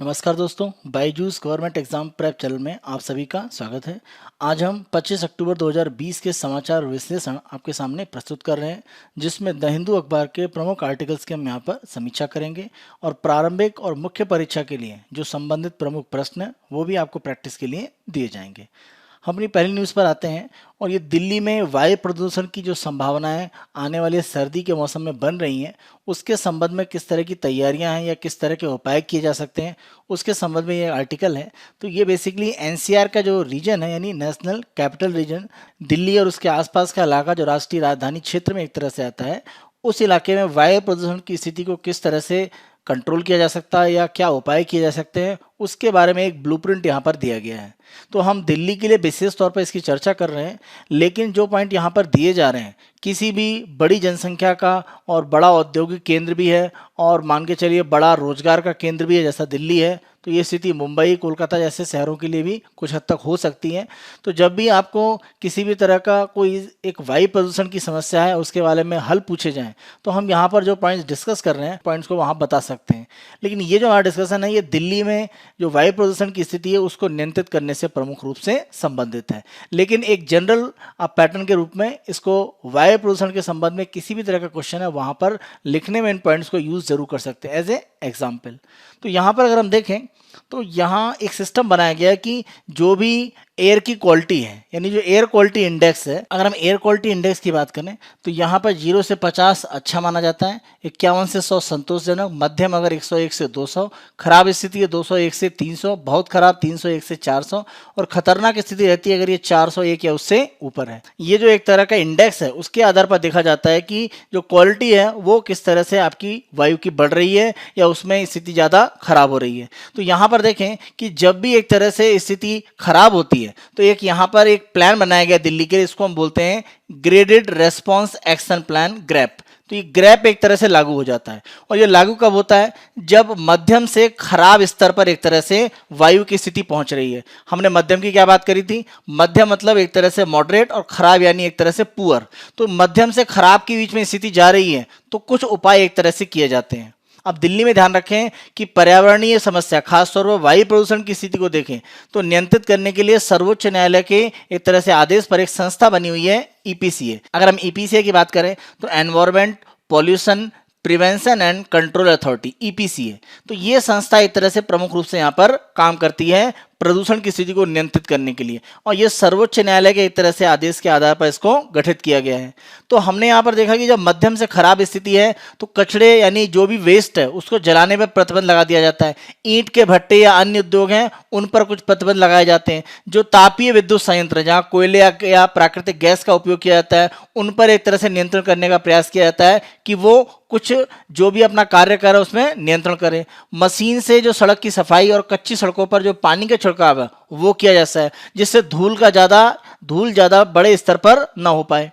नमस्कार दोस्तों, Byju's government exam prep channel में आप सभी का स्वागत है। आज हम 25 अक्टूबर 2020 के समाचार विश्लेषण आपके सामने प्रस्तुत कर रहे हैं, जिसमें द हिंदू अखबार के प्रमुख आर्टिकल्स की हम यहाँ पर समीक्षा करेंगे और प्रारंभिक और मुख्य परीक्षा के लिए जो संबंधित प्रमुख प्रश्न हैं वो भी आपको प्रैक्टिस के लिए दिए जाएंगे। हम अपनी पहली न्यूज़ पर आते हैं और ये दिल्ली में वायु प्रदूषण की जो संभावनाएं आने वाले सर्दी के मौसम में बन रही हैं, उसके संबंध में किस तरह की तैयारियां हैं या किस तरह के उपाय किए जा सकते हैं, उसके संबंध में ये आर्टिकल है। तो ये बेसिकली एनसीआर का जो रीजन है यानी नेशनल कैपिटल रीजन, दिल्ली और उसके आसपास का इलाका जो राष्ट्रीय राजधानी क्षेत्र में एक तरह से आता है, उस इलाके में वायु प्रदूषण की स्थिति को किस तरह से कंट्रोल किया जा सकता है या क्या उपाय किए जा सकते हैं, उसके बारे में एक ब्लूप्रिंट यहाँ पर दिया गया है। तो हम दिल्ली के लिए विशेष तौर पर इसकी चर्चा कर रहे हैं, लेकिन जो पॉइंट यहाँ पर दिए जा रहे हैं, किसी भी बड़ी जनसंख्या का और बड़ा औद्योगिक केंद्र भी है और मान के चलिए बड़ा रोजगार का केंद्र भी है जैसा दिल्ली है, तो ये स्थिति मुंबई कोलकाता जैसे शहरों के लिए भी कुछ हद तक हो सकती है। तो जब भी आपको किसी भी तरह का कोई एक वायु प्रदूषण की समस्या है उसके बारे में हल पूछे जाएं, तो हम यहाँ पर जो पॉइंट्स डिस्कस कर रहे हैं पॉइंट्स को वहाँ बता सकते हैं। लेकिन ये जो हमारा डिस्कशन है ये दिल्ली में जो वायु प्रदूषण की स्थिति है उसको नियंत्रित करने से प्रमुख रूप से संबंधित है, लेकिन एक जनरल आप पैटर्न के रूप में इसको वायु प्रदूषण के संबंध में किसी भी तरह का क्वेश्चन है वहाँ पर लिखने में इन पॉइंट्स को यूज जरूर कर सकते हैं एज ए एग्जाम्पल। तो यहाँ पर अगर हम देखें तो यहाँ एक सिस्टम बनाया गया है कि जो भी एयर की क्वालिटी है यानी जो एयर क्वालिटी इंडेक्स है, अगर हम एयर क्वालिटी इंडेक्स की बात करें तो यहाँ पर 0 से 50 अच्छा माना जाता है, 51 से 100 संतोषजनक, मध्यम अगर 101 से 200, खराब स्थिति है 201 से 300, बहुत खराब 301 से 400 और खतरनाक स्थिति रहती है अगर ये 401 या उससे ऊपर है। ये जो एक तरह का इंडेक्स है उसके आधार पर देखा जाता है कि जो क्वालिटी है वो किस तरह से आपकी वायु की बढ़ रही है या उसमें स्थिति ज़्यादा खराब हो रही है। तो यहाँ पर देखें कि जब भी एक तरह से स्थिति खराब होती है तो एक यहाँ पर एक प्लान बनाया गया दिल्ली के लिए, इसको हम बोलते हैं graded response action plan grab. तो ये ग्रैप एक तरह से लागू हो जाता है और ये लागू कब होता है, जब मध्यम से खराब स्तर पर एक तरह से वायु की स्थिति पहुंच रही है। हमने मध्यम की क्या बात करी थी, मध्यम मतलब एक तरह से मॉडरेट और खराब यानी एक तरह से पुअर। तो मध्यम से खराब के बीच में स्थिति जा रही है तो कुछ उपाय एक तरह से किए जाते हैं। अब दिल्ली में ध्यान रखें कि पर्यावरणीय समस्या खासतौर पर वायु प्रदूषण की स्थिति को देखें तो नियंत्रित करने के लिए सर्वोच्च न्यायालय के एक तरह से आदेश पर एक संस्था बनी हुई है ईपीसीए। अगर हम ईपीसीए की बात करें तो environment pollution prevention and control authority EPCA, तो ये संस्था एक तरह से प्रमुख रूप से यहाँ पर काम करती है प्रदूषण की स्थिति को नियंत्रित करने के लिए और ये सर्वोच्च न्यायालय के एक तरह से आदेश के आधार पर इसको गठित किया गया है। तो हमने यहाँ पर देखा कि जब मध्यम से खराब स्थिति है तो कचड़े यानी जो भी वेस्ट है उसको जलाने पर प्रतिबंध लगा दिया जाता है। ईंट के भट्टे या अन्य उद्योग हैं उन पर कुछ प्रतिबंध लगाए जाते हैं। जो तापीय विद्युत संयंत्र जहाँ कोयले या प्राकृतिक गैस का उपयोग किया जाता है उन पर एक तरह से नियंत्रण करने का प्रयास किया जाता है कि वो कुछ जो भी अपना कार्य कर रहे हैं उसमें नियंत्रण करें। मशीन से जो सड़क की सफाई और कच्ची सड़कों पर जो पानी का छिड़काव है वो किया जाता है जिससे धूल ज़्यादा बड़े स्तर पर ना हो पाए।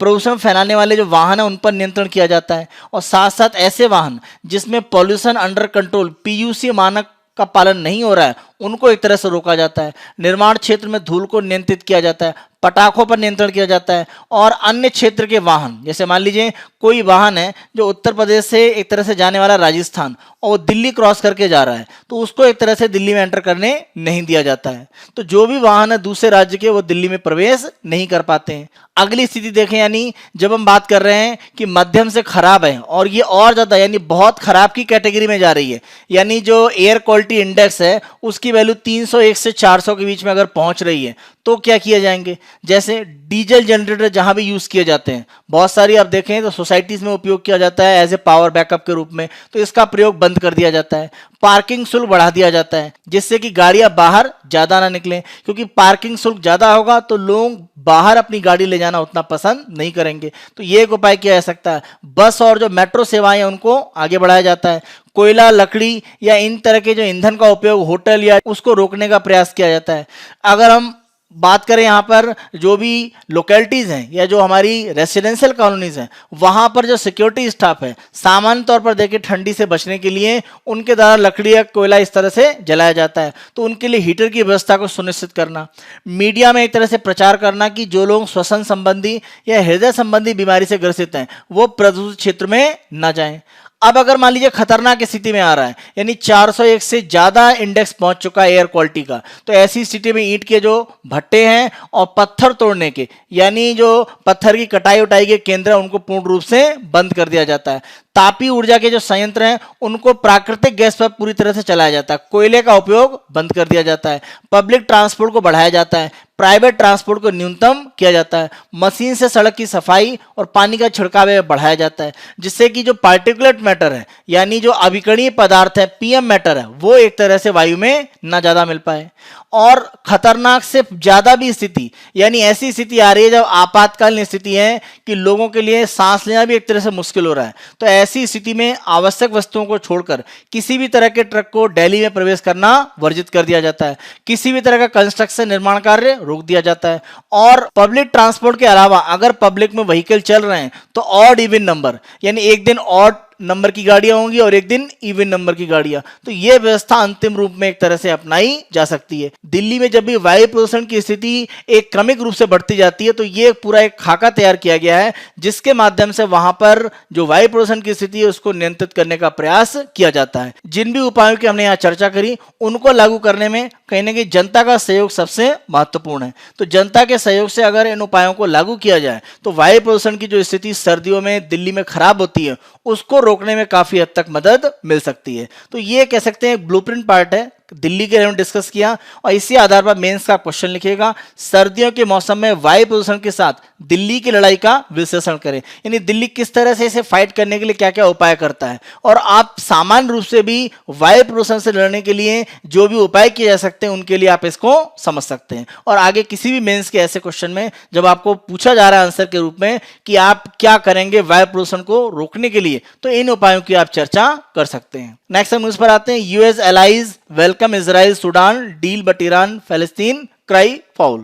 प्रदूषण फैलाने वाले जो वाहन है उन पर नियंत्रण किया जाता है और साथ साथ ऐसे वाहन जिसमें पॉल्यूशन अंडर कंट्रोल पीयूसी मानक का पालन नहीं हो रहा है उनको एक तरह से रोका जाता है। निर्माण क्षेत्र में धूल को नियंत्रित किया जाता है, पटाखों पर नियंत्रण किया जाता है और अन्य क्षेत्र के वाहन जैसे मान लीजिए कोई वाहन है जो उत्तर प्रदेश से एक तरह से जाने वाला राजस्थान और दिल्ली क्रॉस करके जा रहा है तो उसको एक तरह से दिल्ली में एंटर करने नहीं दिया जाता है। तो जो भी वाहन है दूसरे राज्य के वो दिल्ली में प्रवेश नहीं कर पाते हैं। अगली स्थिति देखें, यानी जब हम बात कर रहे हैं कि मध्यम से खराब है और ये और ज़्यादा यानी बहुत खराब की कैटेगरी में जा रही है, यानी जो एयर क्वालिटी इंडेक्स है उसकी वैल्यू 301 से 400 के बीच में अगर पहुंच रही है तो क्या किए जाएंगे। जैसे डीजल जनरेटर जहां भी यूज किए जाते हैं, बहुत सारी आप देखें तो सोसाइटीज में उपयोग किया जाता है एज ए पावर बैकअप के रूप में, तो इसका प्रयोग बंद कर दिया जाता है। पार्किंग शुल्क बढ़ा दिया जाता है जिससे कि गाड़ियां बाहर ज्यादा ना निकलें, क्योंकि पार्किंग शुल्क ज्यादा होगा तो लोग बाहर अपनी गाड़ी ले जाना उतना पसंद नहीं करेंगे। तो ये एक उपाय किया जा सकता है। बस और जो मेट्रो सेवाएं उनको आगे बढ़ाया जाता है। कोयला लकड़ी या इन तरह के जो ईंधन का उपयोग होटल या उसको रोकने का प्रयास किया जाता है। अगर हम बात करें यहाँ पर जो भी लोकेलिटीज़ हैं या जो हमारी रेसिडेंशियल कॉलोनीज हैं वहाँ पर जो सिक्योरिटी स्टाफ है सामान्य तौर पर देखिए ठंडी से बचने के लिए उनके द्वारा लकड़ी या कोयला इस तरह से जलाया जाता है, तो उनके लिए हीटर की व्यवस्था को सुनिश्चित करना। मीडिया में एक तरह से प्रचार करना कि जो लोग श्वसन संबंधी या हृदय संबंधी बीमारी से ग्रसित हैं वो प्रदूषित क्षेत्र में न जाएं। अब अगर मान लीजिए खतरनाक स्थिति में आ रहा है, यानी 401 से ज्यादा इंडेक्स पहुंच चुका है एयर क्वालिटी का, तो ऐसी स्थिति में ईंट के जो भट्टे हैं और पत्थर तोड़ने के, यानी जो पत्थर की कटाई उटाई के केंद्र है, उनको पूर्ण रूप से बंद कर दिया जाता है। तापीय ऊर्जा के जो संयंत्र हैं उनको प्राकृतिक गैस पर पूरी तरह से चलाया जाता है। कोयले का उपयोग बंद कर दिया जाता है। पब्लिक ट्रांसपोर्ट को बढ़ाया जाता है। प्राइवेट ट्रांसपोर्ट को न्यूनतम किया जाता है। मशीन से सड़क की सफाई और पानी का छिड़काव बढ़ाया जाता है, जिससे कि जो पार्टिकुलेट मैटर है, यानी जो अविकरणीय पदार्थ है, पीएम मैटर है, वो एक तरह से वायु में ना ज्यादा मिल पाए। और खतरनाक से ज्यादा भी स्थिति, यानी ऐसी स्थिति आ रही है जब आपातकालीन स्थिति है कि लोगों के लिए सांस लेना भी एक तरह से मुश्किल हो रहा है, तो ऐसी स्थिति में आवश्यक वस्तुओं को छोड़कर किसी भी तरह के ट्रक को दिल्ली में प्रवेश करना वर्जित कर दिया जाता है। किसी भी तरह का कंस्ट्रक्शन निर्माण कार्य रोक दिया जाता है। और पब्लिक ट्रांसपोर्ट के अलावा अगर पब्लिक में व्हीकल चल रहे हैं तो ऑड इवन नंबर, यानी एक दिन ऑड नंबर की गाड़ियां होंगी और एक दिन इवन नंबर की गाड़ियां, तो यह व्यवस्था अंतिम रूप में एक तरह से अपनाई जा सकती है। दिल्ली में जब भी वायु प्रदूषण की स्थिति एक क्रमिक रूप से बढ़ती जाती है, तो ये पूरा एक खाका तैयार किया गया है, जिसके माध्यम से वहां पर जो वायु प्रदूषण की स्थिति है उसको नियंत्रित करने का प्रयास किया जाता है। जिन भी उपायों की हमने यहाँ चर्चा करी, उनको लागू करने में कहीं ना कहीं जनता का सहयोग सबसे महत्वपूर्ण है। तो जनता के सहयोग से अगर इन उपायों को लागू किया जाए तो वायु प्रदूषण की जो स्थिति सर्दियों में दिल्ली में खराब होती है, उसको रोकने में काफी हद तक मदद मिल सकती है। तो ये कह सकते हैं ब्लूप्रिंट पार्ट है, दिल्ली के बारे में डिस्कस किया, और इसी आधार पर मेंस का क्वेश्चन लिखिएगा, सर्दियों के मौसम में वायु प्रदूषण के साथ दिल्ली की लड़ाई का विश्लेषण करें, यानी दिल्ली किस तरह से इसे फाइट करने के लिए क्या क्या उपाय करता है, और आप सामान्य रूप से भी वायु प्रदूषण से लड़ने के लिए जो भी उपाय किए जा सकते हैं उनके लिए आप इसको समझ सकते हैं। और आगे किसी भी मेंस के ऐसे क्वेश्चन में जब आपको पूछा जा रहा है आंसर के रूप में कि आप क्या करेंगे वायु प्रदूषण को रोकने के लिए, तो इन उपायों की आप चर्चा कर सकते हैं। नेक्स्ट हम उस पर आते हैं, US allies welcome Israel Sudan deal but Iran फलस्तीन क्राई फाउल।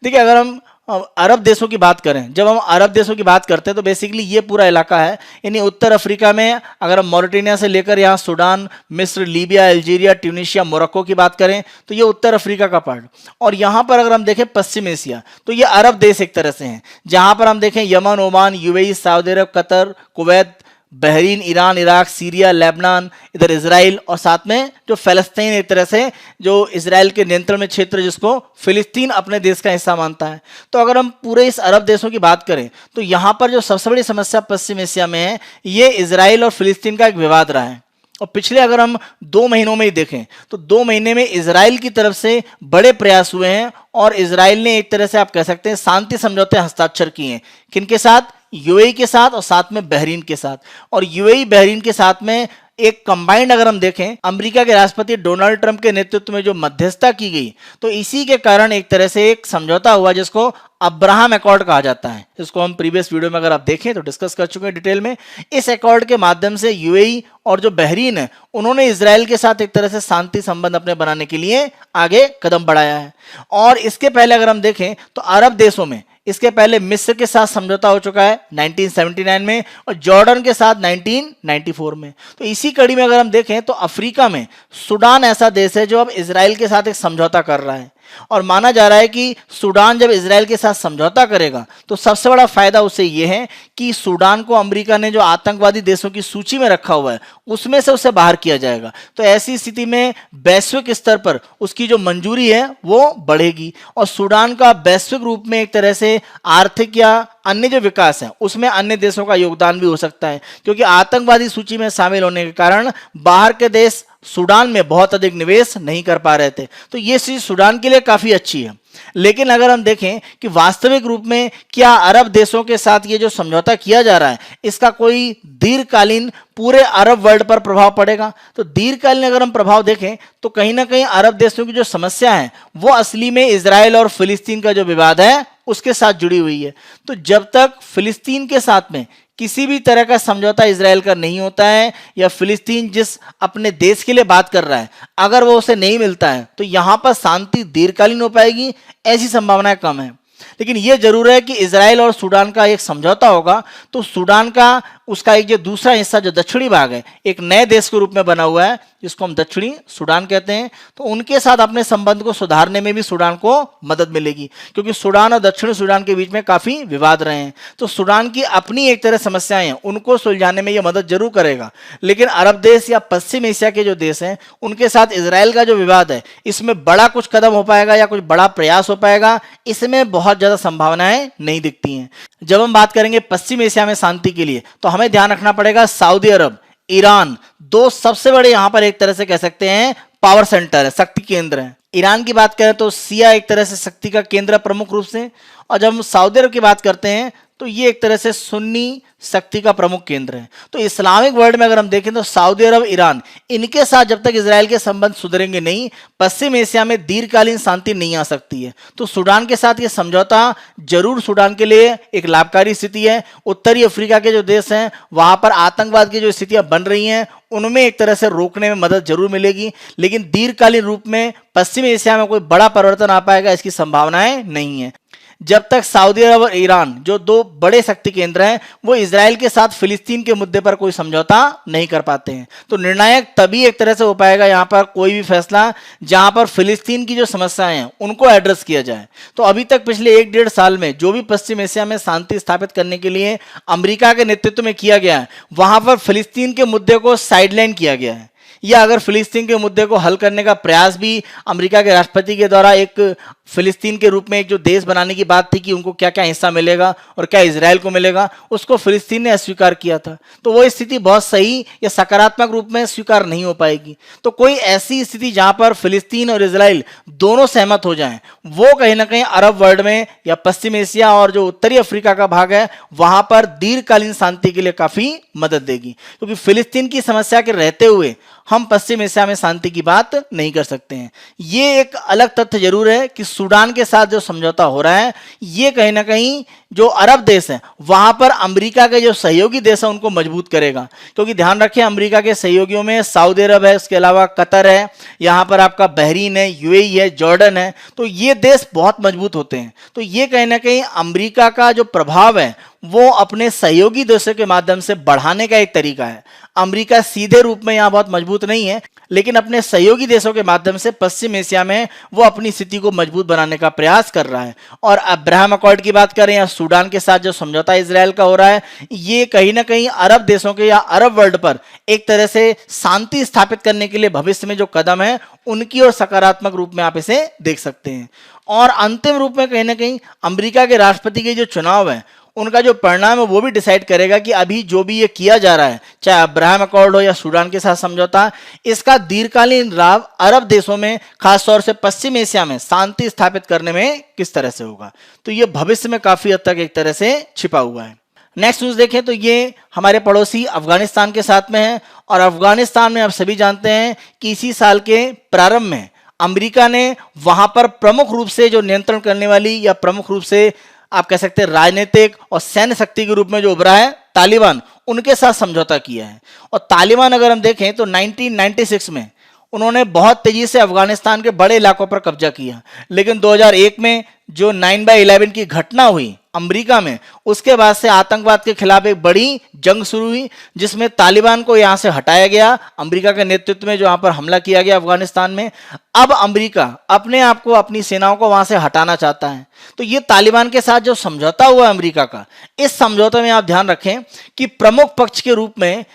देखिए, अगर हम अरब देशों की बात करें, जब हम अरब देशों की बात करते हैं तो बेसिकली ये पूरा इलाका है, यानी उत्तर अफ्रीका में अगर हम मॉरिटेनिया से लेकर यहाँ सूडान, मिस्र, लीबिया, अल्जीरिया, ट्यूनीशिया, मोरक्को की बात करें तो ये उत्तर अफ्रीका का पार्ट, और यहाँ पर अगर हम देखें पश्चिम एशिया तो ये अरब देश एक तरह से हैं, जहाँ पर हम देखें यमन, ओमान, यूएई, सऊदी अरब, Qatar, Kuwait, Bahrain, Iran, Iraq, Syria, Lebanon, इधर इजराइल, और साथ में जो फलस्तीन एक तरह से जो इजराइल के नियंत्रण में क्षेत्र जिसको फिलिस्तीन अपने देश का हिस्सा मानता है। तो अगर हम पूरे इस अरब देशों की बात करें तो यहाँ पर जो सबसे बड़ी समस्या पश्चिम एशिया में है, ये इजराइल और फिलिस्तीन का एक विवाद रहा है। और पिछले अगर हम 2 महीनों में ही देखें तो 2 महीने में इजराइल की तरफ से बड़े प्रयास हुए हैं, और इजराइल ने एक तरह से आप कह सकते हैं शांति समझौते हस्ताक्षर किए हैं। किनके साथ? यूएई के साथ और साथ में बहरीन के साथ। और यूएई बहरीन के साथ में एक कंबाइंड अगर हम देखें, अमेरिका के राष्ट्रपति डोनाल्ड ट्रंप के नेतृत्व में जो मध्यस्थता की गई, तो इसी के कारण एक तरह से एक समझौता हुआ जिसको अब्राहम अकॉर्ड कहा जाता है। इसको हम प्रीवियस वीडियो में अगर आप देखें तो डिस्कस कर चुके हैं डिटेल में। इस अकॉर्ड के माध्यम से यूएई और जो बहरीन है उन्होंने इजराइल के साथ एक तरह से शांति संबंध अपने बनाने के लिए आगे कदम बढ़ाया है। और इसके पहले अगर हम देखें तो अरब देशों में इसके पहले मिस्र के साथ समझौता हो चुका है 1979 में, और जॉर्डन के साथ 1994 में। तो इसी कड़ी में अगर हम देखें तो अफ्रीका में सूडान ऐसा देश है जो अब इजराइल के साथ एक समझौता कर रहा है, और माना जा रहा है कि सूडान जब इजराइल के साथ समझौता करेगा तो सबसे बड़ा फायदा उसे यह है कि सूडान को अमेरिका ने जो आतंकवादी देशों की सूची में रखा हुआ है उसमें से उसे बाहर किया जाएगा। तो ऐसी स्थिति में वैश्विक स्तर पर उसकी जो मंजूरी है वो बढ़ेगी, और सूडान का वैश्विक रूप में एक तरह से आर्थिक या अन्य जो विकास है उसमें अन्य देशों का योगदान भी हो सकता है, क्योंकि आतंकवादी सूची में शामिल होने के कारण बाहर के देश सूडान में बहुत अधिक निवेश नहीं कर पा रहे थे। तो ये चीज सूडान के लिए काफी अच्छी है। लेकिन अगर हम देखें कि वास्तविक रूप में क्या अरब देशों के साथ ये जो समझौता किया जा रहा है इसका कोई दीर्घकालीन पूरे अरब वर्ल्ड पर प्रभाव पड़ेगा, तो दीर्घकालीन अगर हम प्रभाव देखें तो कहीं ना कहीं अरब देशों की जो समस्या है वो असली में इजराइल और फिलिस्तीन का जो विवाद है उसके साथ जुड़ी हुई है। तो जब तक फिलिस्तीन के साथ में किसी भी तरह का समझौता इजराइल का नहीं होता है, या फिलिस्तीन जिस अपने देश के लिए बात कर रहा है अगर वो उसे नहीं मिलता है, तो यहां पर शांति दीर्घकालीन हो पाएगी ऐसी संभावनाएं कम है। लेकिन ये जरूर है कि इजराइल और सूडान का एक समझौता होगा तो सूडान का उसका एक जो दूसरा हिस्सा जो दक्षिणी भाग है एक नए देश के रूप में बना हुआ है जिसको हम दक्षिणी सूडान कहते हैं, तो उनके साथ अपने संबंध को सुधारने में भी सूडान को मदद मिलेगी, क्योंकि सूडान और दक्षिणी सूडान के बीच में काफी विवाद रहे हैं। तो सूडान की अपनी एक तरह समस्याएं हैं, उनको सुलझाने में यह मदद जरूर करेगा। लेकिन अरब देश या पश्चिम एशिया के जो देश हैं उनके साथ इजराइल का जो विवाद है इसमें बड़ा कुछ कदम हो पाएगा या कुछ बड़ा प्रयास हो पाएगा, इसमें बहुत ज्यादा संभावनाएं नहीं दिखती हैं। जब हम बात करेंगे पश्चिम एशिया में शांति के लिए तो हमें ध्यान रखना पड़ेगा सऊदी अरब, ईरान, दो सबसे बड़े यहां पर एक तरह से कह सकते हैं पावर सेंटर है, शक्ति केंद्र है। ईरान की बात करें तो शिया एक तरह से शक्ति का केंद्र प्रमुख रूप से, और जब हम सऊदी अरब की बात करते हैं तो ये एक तरह से सुन्नी शक्ति का प्रमुख केंद्र है। तो इस्लामिक वर्ल्ड में अगर हम देखें तो सऊदी अरब, ईरान, इनके साथ जब तक इजराइल के संबंध सुधरेंगे नहीं, पश्चिम एशिया में दीर्घकालीन शांति नहीं आ सकती है। तो सूडान के साथ ये समझौता जरूर सूडान के लिए एक लाभकारी स्थिति है। उत्तरी अफ्रीका के जो देश हैं वहां पर आतंकवाद की जो स्थितियां बन रही हैं उनमें एक तरह से रोकने में मदद जरूर मिलेगी, लेकिन दीर्घकालीन रूप में पश्चिम एशिया में कोई बड़ा परिवर्तन आ पाएगा इसकी संभावनाएं नहीं है। जब तक सऊदी अरब और ईरान जो दो बड़े शक्ति केंद्र हैं वो इजराइल के साथ फिलिस्तीन के मुद्दे पर कोई समझौता नहीं कर पाते हैं, तो निर्णायक तभी एक तरह से हो पाएगा यहाँ पर कोई भी फैसला जहां पर फिलिस्तीन की जो समस्याएं हैं उनको एड्रेस किया जाए। तो अभी तक पिछले 1-1.5 साल में जो भी पश्चिम एशिया में शांति स्थापित करने के लिए अमेरिका के नेतृत्व में किया गया है वहां पर फिलिस्तीन के मुद्दे को साइडलाइन किया गया है, या अगर फिलिस्तीन के मुद्दे को हल करने का प्रयास भी अमेरिका के राष्ट्रपति के द्वारा एक फिलिस्तीन के रूप में एक जो देश बनाने की बात थी कि उनको क्या क्या हिस्सा मिलेगा और क्या इजराइल को मिलेगा, उसको फिलिस्तीन ने अस्वीकार किया था। तो वो स्थिति बहुत सही या सकारात्मक रूप में स्वीकार नहीं हो पाएगी। तो कोई ऐसी स्थिति जहां पर फिलिस्तीन और इजराइल दोनों सहमत हो जाएं, वो कहीं ना कहीं अरब वर्ल्ड में या पश्चिम एशिया और जो उत्तरी अफ्रीका का भाग है वहां पर दीर्घकालीन शांति के लिए काफी मदद देगी, क्योंकि फिलिस्तीन की समस्या के रहते हुए हम पश्चिम एशिया में शांति की बात नहीं कर सकते हैं। ये एक अलग तथ्य जरूर है कि सूडान के साथ जो समझौता हो रहा है ये कहीं ना कहीं जो अरब देश हैं वहां पर अमेरिका के जो सहयोगी देश हैं उनको मजबूत करेगा, क्योंकि ध्यान रखें अमेरिका के सहयोगियों में सऊदी अरब है, उसके अलावा कतर है, यहाँ पर आपका बहरीन है, यूएई है, जॉर्डन है, तो ये देश बहुत मजबूत होते हैं। तो ये कहीं ना कहीं अमेरिका का जो प्रभाव है वो अपने सहयोगी देशों के माध्यम से बढ़ाने का एक तरीका है। अमेरिका सीधे रूप में यहाँ बहुत मजबूत नहीं है, लेकिन अपने सहयोगी देशों के माध्यम से पश्चिम एशिया में वो अपनी स्थिति को मजबूत बनाने का प्रयास कर रहा है। और अब्राहम अकॉर्ड की बात करें या सूडान के साथ जो समझौता इजराइल का हो रहा है ये कहीं ना कहीं अरब देशों के या अरब वर्ल्ड पर एक तरह से शांति स्थापित करने के लिए भविष्य में जो कदम है उनकी और सकारात्मक रूप में आप इसे देख सकते हैं। और अंतिम रूप में कहीं ना कहीं अमेरिका के राष्ट्रपति के जो चुनाव है उनका जो परिणाम है वो भी डिसाइड करेगा कि अभी जो भी ये किया जा रहा है, चाहे अब्राहम अकॉर्ड हो या सूडान के साथ समझौता, इसका दीर्घकालीन लाभ अरब देशों में खासतौर से पश्चिम एशिया में शांति स्थापित करने में किस तरह से होगा। तो ये भविष्य में काफी हद तक एक तरह से छिपा हुआ है। नेक्स्ट न्यूज देखें तो ये हमारे पड़ोसी अफगानिस्तान के साथ में है, और अफगानिस्तान में आप सभी जानते हैं कि इसी साल के प्रारंभ में अमेरिका ने वहां पर प्रमुख रूप से जो नियंत्रण करने वाली या प्रमुख रूप से आप कह सकते हैं राजनीतिक और सैन्य शक्ति के रूप में जो उभरा है तालिबान, उनके साथ समझौता किया है। और तालिबान अगर हम देखें तो 1996 में उन्होंने बहुत तेजी से अफगानिस्तान के बड़े इलाकों पर कब्जा किया, लेकिन 2001 में जो 9/11 की घटना हुई अमेरिका में, उसके बाद से आतंकवाद के खिलाफ एक बड़ी जंग शुरू हुई जिसमें तालिबान को यहां से हटाया गया अमेरिका के नेतृत्व में, जो यहां पर हमला किया गया अफगानिस्तान में। अब अमेरिका अपने आप को, अपनी सेनाओं को वहां से हटाना चाहता है। तो ये तालिबान के साथ जो समझौता हुआ अमेरिका का, इस समझौते में आप ध्यान रखें कि प्रमुख पक्ष के रूप में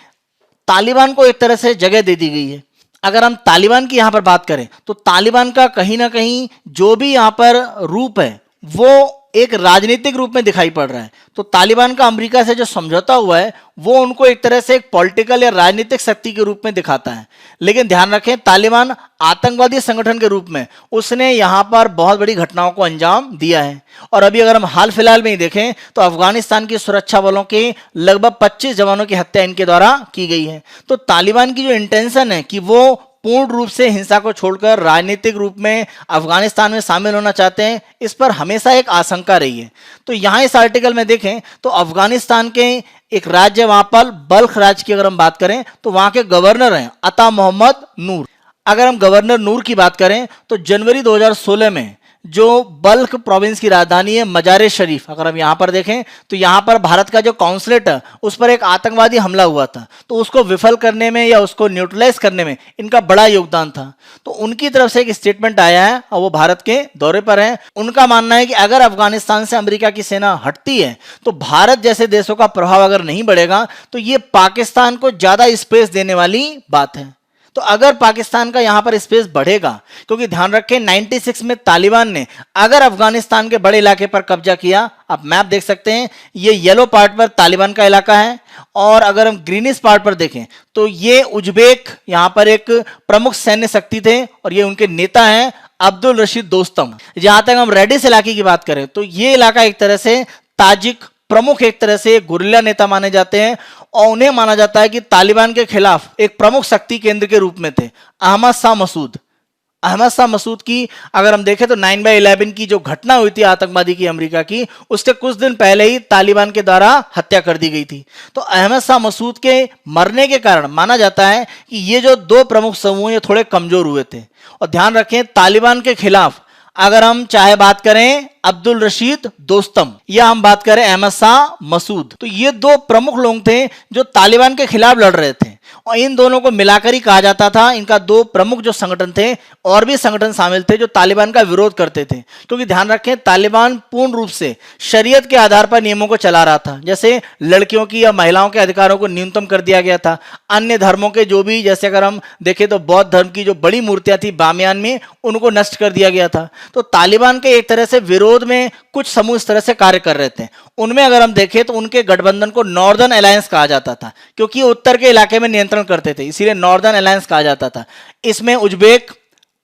तालिबान को एक तरह से जगह दे दी गई है। अगर हम तालिबान की यहां पर बात करें तो तालिबान का कहीं ना कहीं जो भी यहां पर रूप है वो एक राजनीतिक रूप में दिखाई पड़ रहा है। तो तालिबान का अमेरिका से जो समझौता हुआ है वो उनको एक तरह से एक पॉलिटिकल या राजनीतिक शक्ति के रूप में दिखाता है। लेकिन ध्यान रखें तालिबान आतंकवादी संगठन के रूप में उसने यहां पर बहुत बड़ी घटनाओं को अंजाम दिया है। और अभी अगर हम हाल फिलहाल में ही देखें तो अफगानिस्तान की सुरक्षा बलों के लगभग 25 जवानों की हत्या इनके द्वारा की गई है। तो तालिबान की जो इंटेंशन है कि वो पूर्ण रूप से हिंसा को छोड़कर राजनीतिक रूप में अफगानिस्तान में शामिल होना चाहते हैं, इस पर हमेशा एक आशंका रही है। तो यहां इस आर्टिकल में देखें तो अफगानिस्तान के एक राज्य वहां पर बल्ख राज्य की अगर हम बात करें तो वहां के गवर्नर हैं अता मोहम्मद नूर। अगर हम गवर्नर नूर की बात करें तो जनवरी 2016 में जो बल्ख प्रोविंस की राजधानी है मजार शरीफ, अगर हम यहाँ पर देखें तो यहाँ पर भारत का जो कॉन्सुलेट है उस पर एक आतंकवादी हमला हुआ था, तो उसको विफल करने में या उसको न्यूट्रलाइज करने में इनका बड़ा योगदान था। तो उनकी तरफ से एक स्टेटमेंट आया है और वो भारत के दौरे पर है। उनका मानना है कि अगर अफगानिस्तान से अमेरिका की सेना हटती है तो भारत जैसे देशों का प्रभाव अगर नहीं बढ़ेगा तो ये पाकिस्तान को ज्यादा स्पेस देने वाली बात है। तो अगर पाकिस्तान का यहां पर स्पेस बढ़ेगा, क्योंकि ध्यान रखें 96 में तालिबान ने अगर अफगानिस्तान के बड़े इलाके पर कब्जा किया, आप मैप देख सकते हैं, ये येलो पार्ट पर तालिबान का इलाका है और अगर हम ग्रीनिश पार्ट पर देखें तो ये उज्बेक यहां पर एक प्रमुख सैन्य शक्ति थे और ये उनके नेता हैं अब्दुल रशीद दोस्तम। जहां तक हम रेडिस इलाके की बात करें तो ये इलाका एक तरह से ताजिक प्रमुख एक तरह से गुरिल्ला नेता माने जाते हैं और उन्हें माना जाता है कि तालिबान के खिलाफ एक प्रमुख शक्ति केंद्र के रूप में थे। अहमद शाह मसूद की अगर हम देखें तो 9/11 की जो घटना हुई थी आतंकवादी की अमेरिका की, उसके कुछ दिन पहले ही तालिबान के द्वारा हत्या कर दी गई थी। तो अहमद शाह मसूद के मरने के कारण माना जाता है कि ये जो दो प्रमुख समूह ये थोड़े कमजोर हुए थे। और ध्यान रखें तालिबान के खिलाफ अगर हम चाहे बात करें अब्दुल रशीद दोस्तम या हम बात करें अहमद शाह मसूद, तो ये दो प्रमुख लोग थे जो तालिबान के खिलाफ लड़ रहे थे और इन दोनों को मिलाकर ही कहा जाता था। इनका दो प्रमुख जो संगठन थे और भी संगठन शामिल थे जो तालिबान का विरोध करते थे, क्योंकि ध्यान रखें तालिबान पूर्ण रूप से शरीयत के आधार पर नियमों को चला रहा था। जैसे लड़कियों की या महिलाओं के अधिकारों को न्यूनतम कर दिया गया था। अन्य धर्मों के जो भी, जैसे अगर हम देखें तो बौद्ध धर्म की जो बड़ी मूर्तियां थी बामियान में, उनको नष्ट कर दिया गया था। तो तालिबान के एक तरह से विरोध में कुछ समूह इस तरह से कार्य कर रहे थे। उनमें अगर हम देखें तो उनके गठबंधन को नॉर्दर्न अलायंस कहा जाता था, क्योंकि उत्तर के इलाके में नियंत्रण करते थे, इसीलिए नॉर्दर्न अलायंस कहा जाता था। इसमें उज्बेक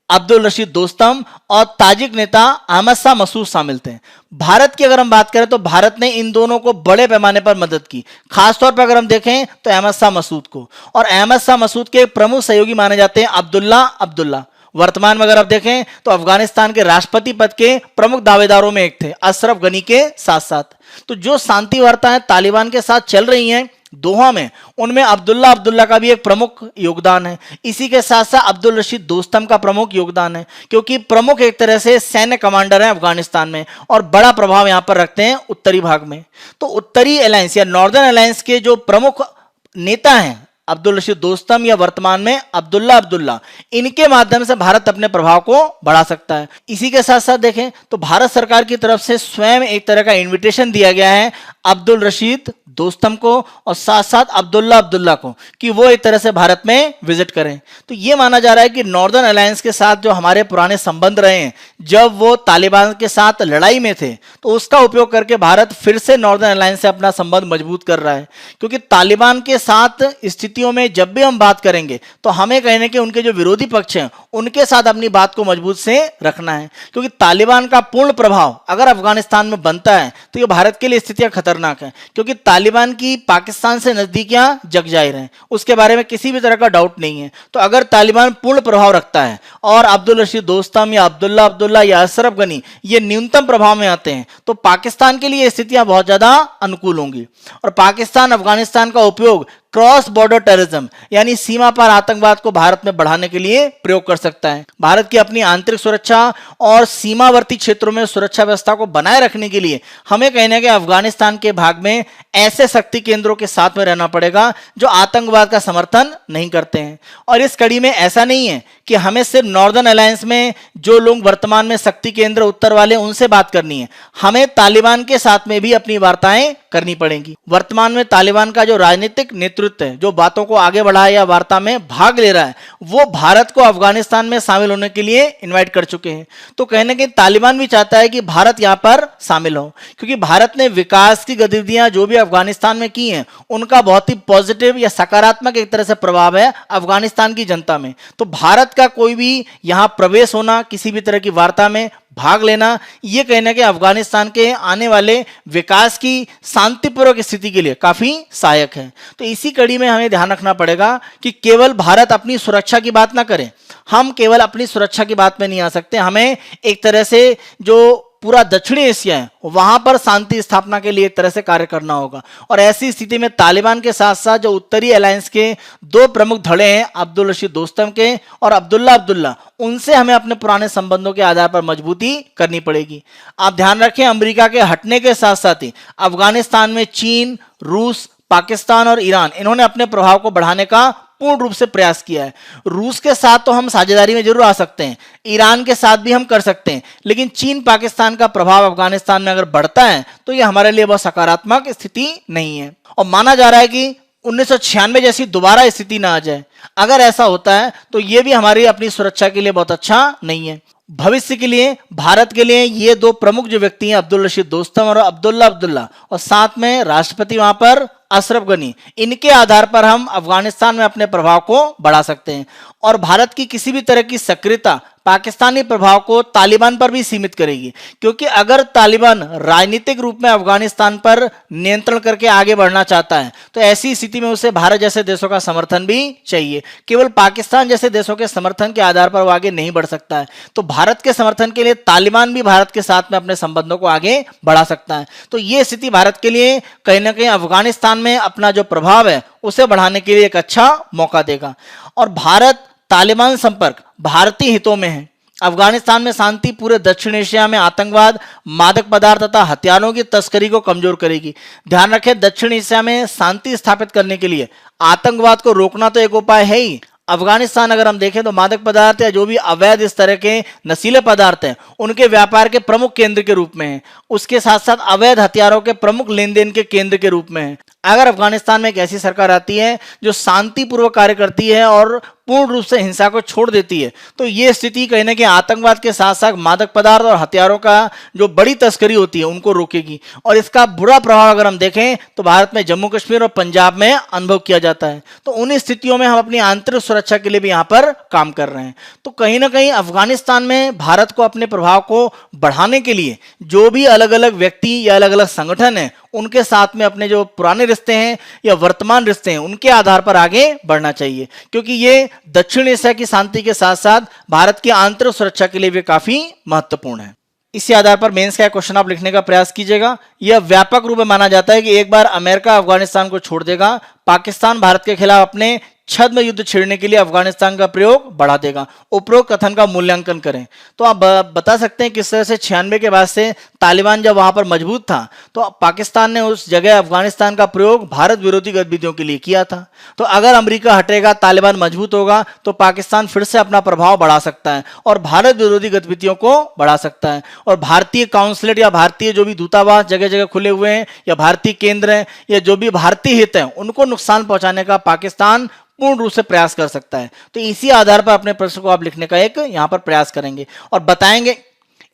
अब्दुल रशीद दोस्तम और ताजिक नेता अहमद शाह मसूद शामिल थे। भारत की अगर हम बात करें तो भारत ने इन दोनों को बड़े पैमाने पर मदद की। खासतौर पर अगर हम देखें तो अहमद शाह मसूद को, और अहमद शाह मसूद के प्रमुख सहयोगी माने जाते हैं अब्दुल्ला। वर्तमान में अगर आप देखें तो अफगानिस्तान के राष्ट्रपति पद के प्रमुख दावेदारों में एक थे अशरफ गनी के साथ साथ। तो जो शांति वार्ताएं तालिबान के साथ चल रही हैं दोहा में, उनमें अब्दुल्ला का भी एक प्रमुख योगदान है। इसी के साथ साथ अब्दुल रशीद दोस्तम का प्रमुख योगदान है, क्योंकि प्रमुख एक तरह से सैन्य कमांडर हैं अफगानिस्तान में और बड़ा प्रभाव यहां पर रखते हैं उत्तरी भाग में। तो उत्तरी अलायंस या नॉर्दर्न अलायंस के जो प्रमुख नेता हैं अब्दुल रशीद दोस्तम या वर्तमान में अब्दुल्ला, इनके माध्यम से भारत अपने प्रभाव को बढ़ा सकता है। इसी के साथ साथ देखें तो भारत सरकार की तरफ से स्वयं एक तरह का इनविटेशन दिया गया है अब्दुल रशीद दोस्तम को और साथ साथ अब्दुल्ला को कि वो एक तरह से भारत में विजिट करें। तो ये माना जा रहा है कि नॉर्दर्न अलायंस के साथ जो हमारे पुराने संबंध रहे हैं, जब वो तालिबान के साथ लड़ाई में थे, तो उसका उपयोग करके भारत फिर से नॉर्दर्न अलायंस से अपना संबंध मजबूत कर रहा है। क्योंकि तालिबान के साथ स्थितियों में जब भी हम बात करेंगे तो हमें कहने के उनके जो विरोधी पक्ष हैं उनके साथ अपनी बात को मजबूत से रखना है, क्योंकि तालिबान का पूर्ण प्रभाव अगर अफगानिस्तान में बनता है तो ये भारत के लिए स्थितियां खतरनाक है। क्योंकि तालिबान की पाकिस्तान से नजदीकियां जग जाहिर हैं, उसके बारे में किसी भी तरह का डाउट नहीं है। तो अगर तालिबान पूर्ण प्रभाव रखता है और अब्दुल रशीद दोस्तम या अब्दुल्ला या अशरफ गनी ये न्यूनतम प्रभाव में आते हैं तो पाकिस्तान के लिए स्थितियां बहुत ज्यादा अनुकूल होंगी। और पाकिस्तान अफगानिस्तान का उपयोग क्रॉस बॉर्डर टेररिज्म यानी सीमा पार आतंकवाद को भारत में बढ़ाने के लिए प्रयोग कर सकता है। भारत की अपनी आंतरिक सुरक्षा और सीमावर्ती क्षेत्रों में सुरक्षा व्यवस्था को बनाए रखने के लिए हमें कहने के अफगानिस्तान के भाग में ऐसे शक्ति केंद्रों के साथ में रहना पड़ेगा जो आतंकवाद का समर्थन नहीं करते हैं। और इस कड़ी में ऐसा नहीं है कि हमें सिर्फ नॉर्दर्न अलायंस में जो लोग वर्तमान में शक्ति केंद्र उत्तर वाले उनसे बात करनी है, हमें तालिबान के साथ में भी अपनी वार्ताएं करनी पड़ेंगी। वर्तमान में तालिबान का जो राजनीतिक नेतृत्व है, जो बातों को आगे बढ़ाए या वार्ता में भाग ले रहा है, वो भारत को अफगानिस्तान में शामिल होने के लिए इनवाइट कर चुके हैं। तो कहने के तालिबान भी चाहता है कि भारत यहां पर शामिल हो, क्योंकि भारत ने विकास की गतिविधियां जो भी अफगानिस्तान में की हैं उनका बहुत ही पॉजिटिव या सकारात्मक एक तरह से प्रभाव है अफगानिस्तान की जनता में। तो भारत का कोई भी यहां प्रवेश होना, किसी भी तरह की वार्ता में भाग लेना, ये कहना कि अफगानिस्तान के आने वाले विकास की शांतिपूर्वक स्थिति के लिए काफी सहायक है। तो इसी कड़ी में हमें ध्यान रखना पड़ेगा कि केवल भारत अपनी सुरक्षा की बात ना करे। हम केवल अपनी सुरक्षा की बात में नहीं आ सकते, हमें एक तरह से जो पूरा दक्षिणी एशिया है वहां पर शांति स्थापना के लिए एक तरह से कार्य करना होगा। और ऐसी स्थिति में तालिबान के साथ साथ जो उत्तरी अलायंस के दो प्रमुख धड़े हैं, अब्दुल रशीद दोस्तम के और अब्दुल्ला, उनसे हमें अपने पुराने संबंधों के आधार पर मजबूती करनी पड़ेगी। आप ध्यान रखें, अमेरिका के हटने के साथ साथ ही अफगानिस्तान में चीन, रूस, पाकिस्तान और ईरान, इन्होंने अपने प्रभाव को बढ़ाने का पूर्ण रूप से प्रयास किया है। रूस के साथ तो हम साझेदारी में जरूर आ सकते हैं, ईरान के साथ भी हम कर सकते हैं, लेकिन चीन पाकिस्तान का प्रभाव अफगानिस्तान में अगर बढ़ता है तो ये हमारे लिए बहुत सकारात्मक स्थिति नहीं है। और माना जा रहा है कि 1996 जैसी दोबारा स्थिति ना आ जाए। अगर ऐसा होता है तो ये भी हमारी अपनी सुरक्षा के लिए बहुत अच्छा नहीं है। भविष्य के लिए, भारत के लिए ये दो प्रमुख जो व्यक्ति हैं, अब्दुल रशीद दोस्तम और अब्दुल्ला, और साथ में राष्ट्रपति वहां पर अशरफ गनी, इनके आधार पर हम अफगानिस्तान में अपने प्रभाव को बढ़ा सकते हैं। और भारत की किसी भी तरह की सक्रियता पाकिस्तानी प्रभाव को तालिबान पर भी सीमित करेगी, क्योंकि अगर तालिबान राजनीतिक रूप में अफगानिस्तान पर नियंत्रण करके आगे बढ़ना चाहता है तो ऐसी स्थिति में उसे भारत जैसे देशों का समर्थन भी चाहिए। केवल पाकिस्तान जैसे देशों के समर्थन के आधार पर वो आगे नहीं बढ़ सकता है। तो भारत के समर्थन के लिए तालिबान भी भारत के साथ में अपने संबंधों को आगे बढ़ा सकता है। तो ये स्थिति भारत के लिए कहीं ना कहीं अफगानिस्तान में अपना जो प्रभाव है उसे बढ़ाने के लिए एक अच्छा मौका देगा। और भारत तालिबान संपर्क भारतीय हितों में है। अफगानिस्तान में शांति पूरे दक्षिण एशिया में आतंकवाद, मादक पदार्थ तथा हथियारों की तस्करी को कमजोर करेगी। ध्यान रखें, दक्षिण एशिया में शांति स्थापित करने के लिए आतंकवाद को रोकना तो एक उपाय है ही। अफगानिस्तान अगर हम देखें तो मादक पदार्थ या जो भी अवैध इस तरह के नशीले पदार्थ हैं उनके व्यापार के प्रमुख केंद्र के रूप में है। उसके साथ साथ अवैध हथियारों के प्रमुख लेन देन के केंद्र के रूप में है। अगर अफगानिस्तान में एक ऐसी सरकार आती है जो शांतिपूर्वक कार्य करती है और पूर्ण रूप से हिंसा को छोड़ देती है तो ये स्थिति कहीं ना कहीं आतंकवाद के साथ साथ मादक पदार्थ और हथियारों का जो बड़ी तस्करी होती है उनको रोकेगी। और इसका बुरा प्रभाव अगर हम देखें तो भारत में जम्मू कश्मीर और पंजाब में अनुभव किया जाता है। तो उन स्थितियों में हम अपनी आंतरिक सुरक्षा के लिए भी यहाँ पर काम कर रहे हैं। तो कहीं ना कहीं अफगानिस्तान में भारत को अपने प्रभाव को बढ़ाने के लिए जो भी अलग अलग व्यक्ति या अलग अलग संगठन है उनके साथ में अपने जो पुराने रिश्ते हैं या वर्तमान रिश्ते हैं उनके आधार पर आगे बढ़ना चाहिए, क्योंकि ये दक्षिण एशिया की शांति के साथ साथ भारत की आंतरिक सुरक्षा के लिए भी काफी महत्वपूर्ण है। इसी आधार पर मेंस का क्वेश्चन आप लिखने का प्रयास कीजिएगा। यह व्यापक रूप में माना जाता है कि एक बार अमेरिका अफगानिस्तान को छोड़ देगा, पाकिस्तान भारत के खिलाफ अपने छद्म युद्ध छेड़ने के लिए अफगानिस्तान का प्रयोग बढ़ा देगा। उपरोक्त कथन का मूल्यांकन करें। तो आप बता सकते हैं किस तरह से 96 के बाद से तालिबान जब वहां पर मजबूत था तो पाकिस्तान ने उस जगह अफगानिस्तान का प्रयोग भारत विरोधी गतिविधियों के लिए किया था। तो अगर अमेरिका हटेगा, तालिबान मजबूत होगा तो पाकिस्तान फिर से अपना प्रभाव बढ़ा सकता है और भारत विरोधी गतिविधियों को बढ़ा सकता है। और भारतीय काउंसलेट या भारतीय जो भी दूतावास जगह जगह खुले हुए हैं या भारतीय केंद्र हैं या जो भी भारतीय हित हैं उनको नुकसान पहुंचाने का पाकिस्तान पूर्ण रूप से प्रयास कर सकता है। तो इसी आधार पर अपने प्रश्न को आप लिखने का एक यहां पर प्रयास करेंगे और बताएंगे।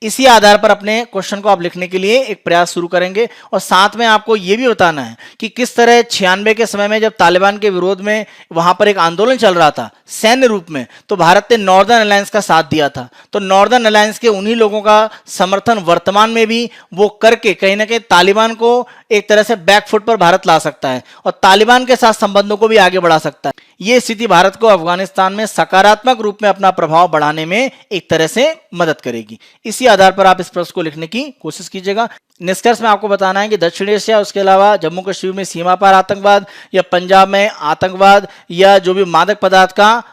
इसी आधार पर अपने क्वेश्चन को आप लिखने के लिए एक प्रयास शुरू करेंगे और साथ में आपको यह भी बताना है कि किस तरह 96 के समय में जब तालिबान के विरोध में वहां पर एक आंदोलन चल रहा था सैन्य रूप में, तो भारत ने नॉर्दर्न अलायंस का साथ दिया था। तो नॉर्दर्न अलायंस के उन्हीं लोगों का समर्थन वर्तमान में भी वो करके कहीं ना कहीं तालिबान को एक तरह से बैकफुट पर भारत ला सकता है और तालिबान के साथ संबंधों को भी आगे बढ़ा सकता है। यह स्थिति भारत को अफगानिस्तान में सकारात्मक रूप में अपना प्रभाव बढ़ाने में एक तरह से मदद करेगी। इसी आधार पर आप इस प्रश्न को लिखने की कोशिश कीजिएगा। निष्कर्ष में आपको बताना है कि दक्षिण एशिया, उसके अलावा जम्मू कश्मीर में सीमा पार आतंकवाद या पंजाब में आतंकवाद या जो भी मादक पदार्थ का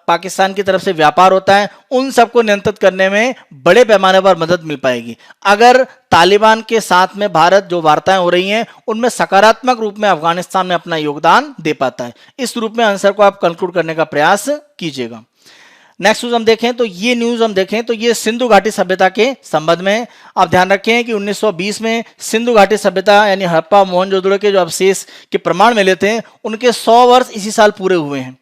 पाकिस्तान की तरफ से व्यापार होता है उन सबको नियंत्रित करने में बड़े पैमाने पर मदद मिल पाएगी अगर तालिबान के साथ में भारत जो वार्ताएं हो रही हैं उनमें सकारात्मक रूप में अफगानिस्तान में अपना योगदान दे पाता है। इस रूप में आंसर को आप कंक्लूड करने का प्रयास कीजिएगा। नेक्स्ट न्यूज हम देखें तो ये न्यूज हम देखें तो ये सिंधु घाटी सभ्यता के संबंध में। आप ध्यान रखें कि 1920 में सिंधु घाटी सभ्यता यानी हड़प्पा मोहनजोदड़ो के जो अवशेष के प्रमाण मिले थे उनके 100 वर्ष इसी साल पूरे हुए हैं।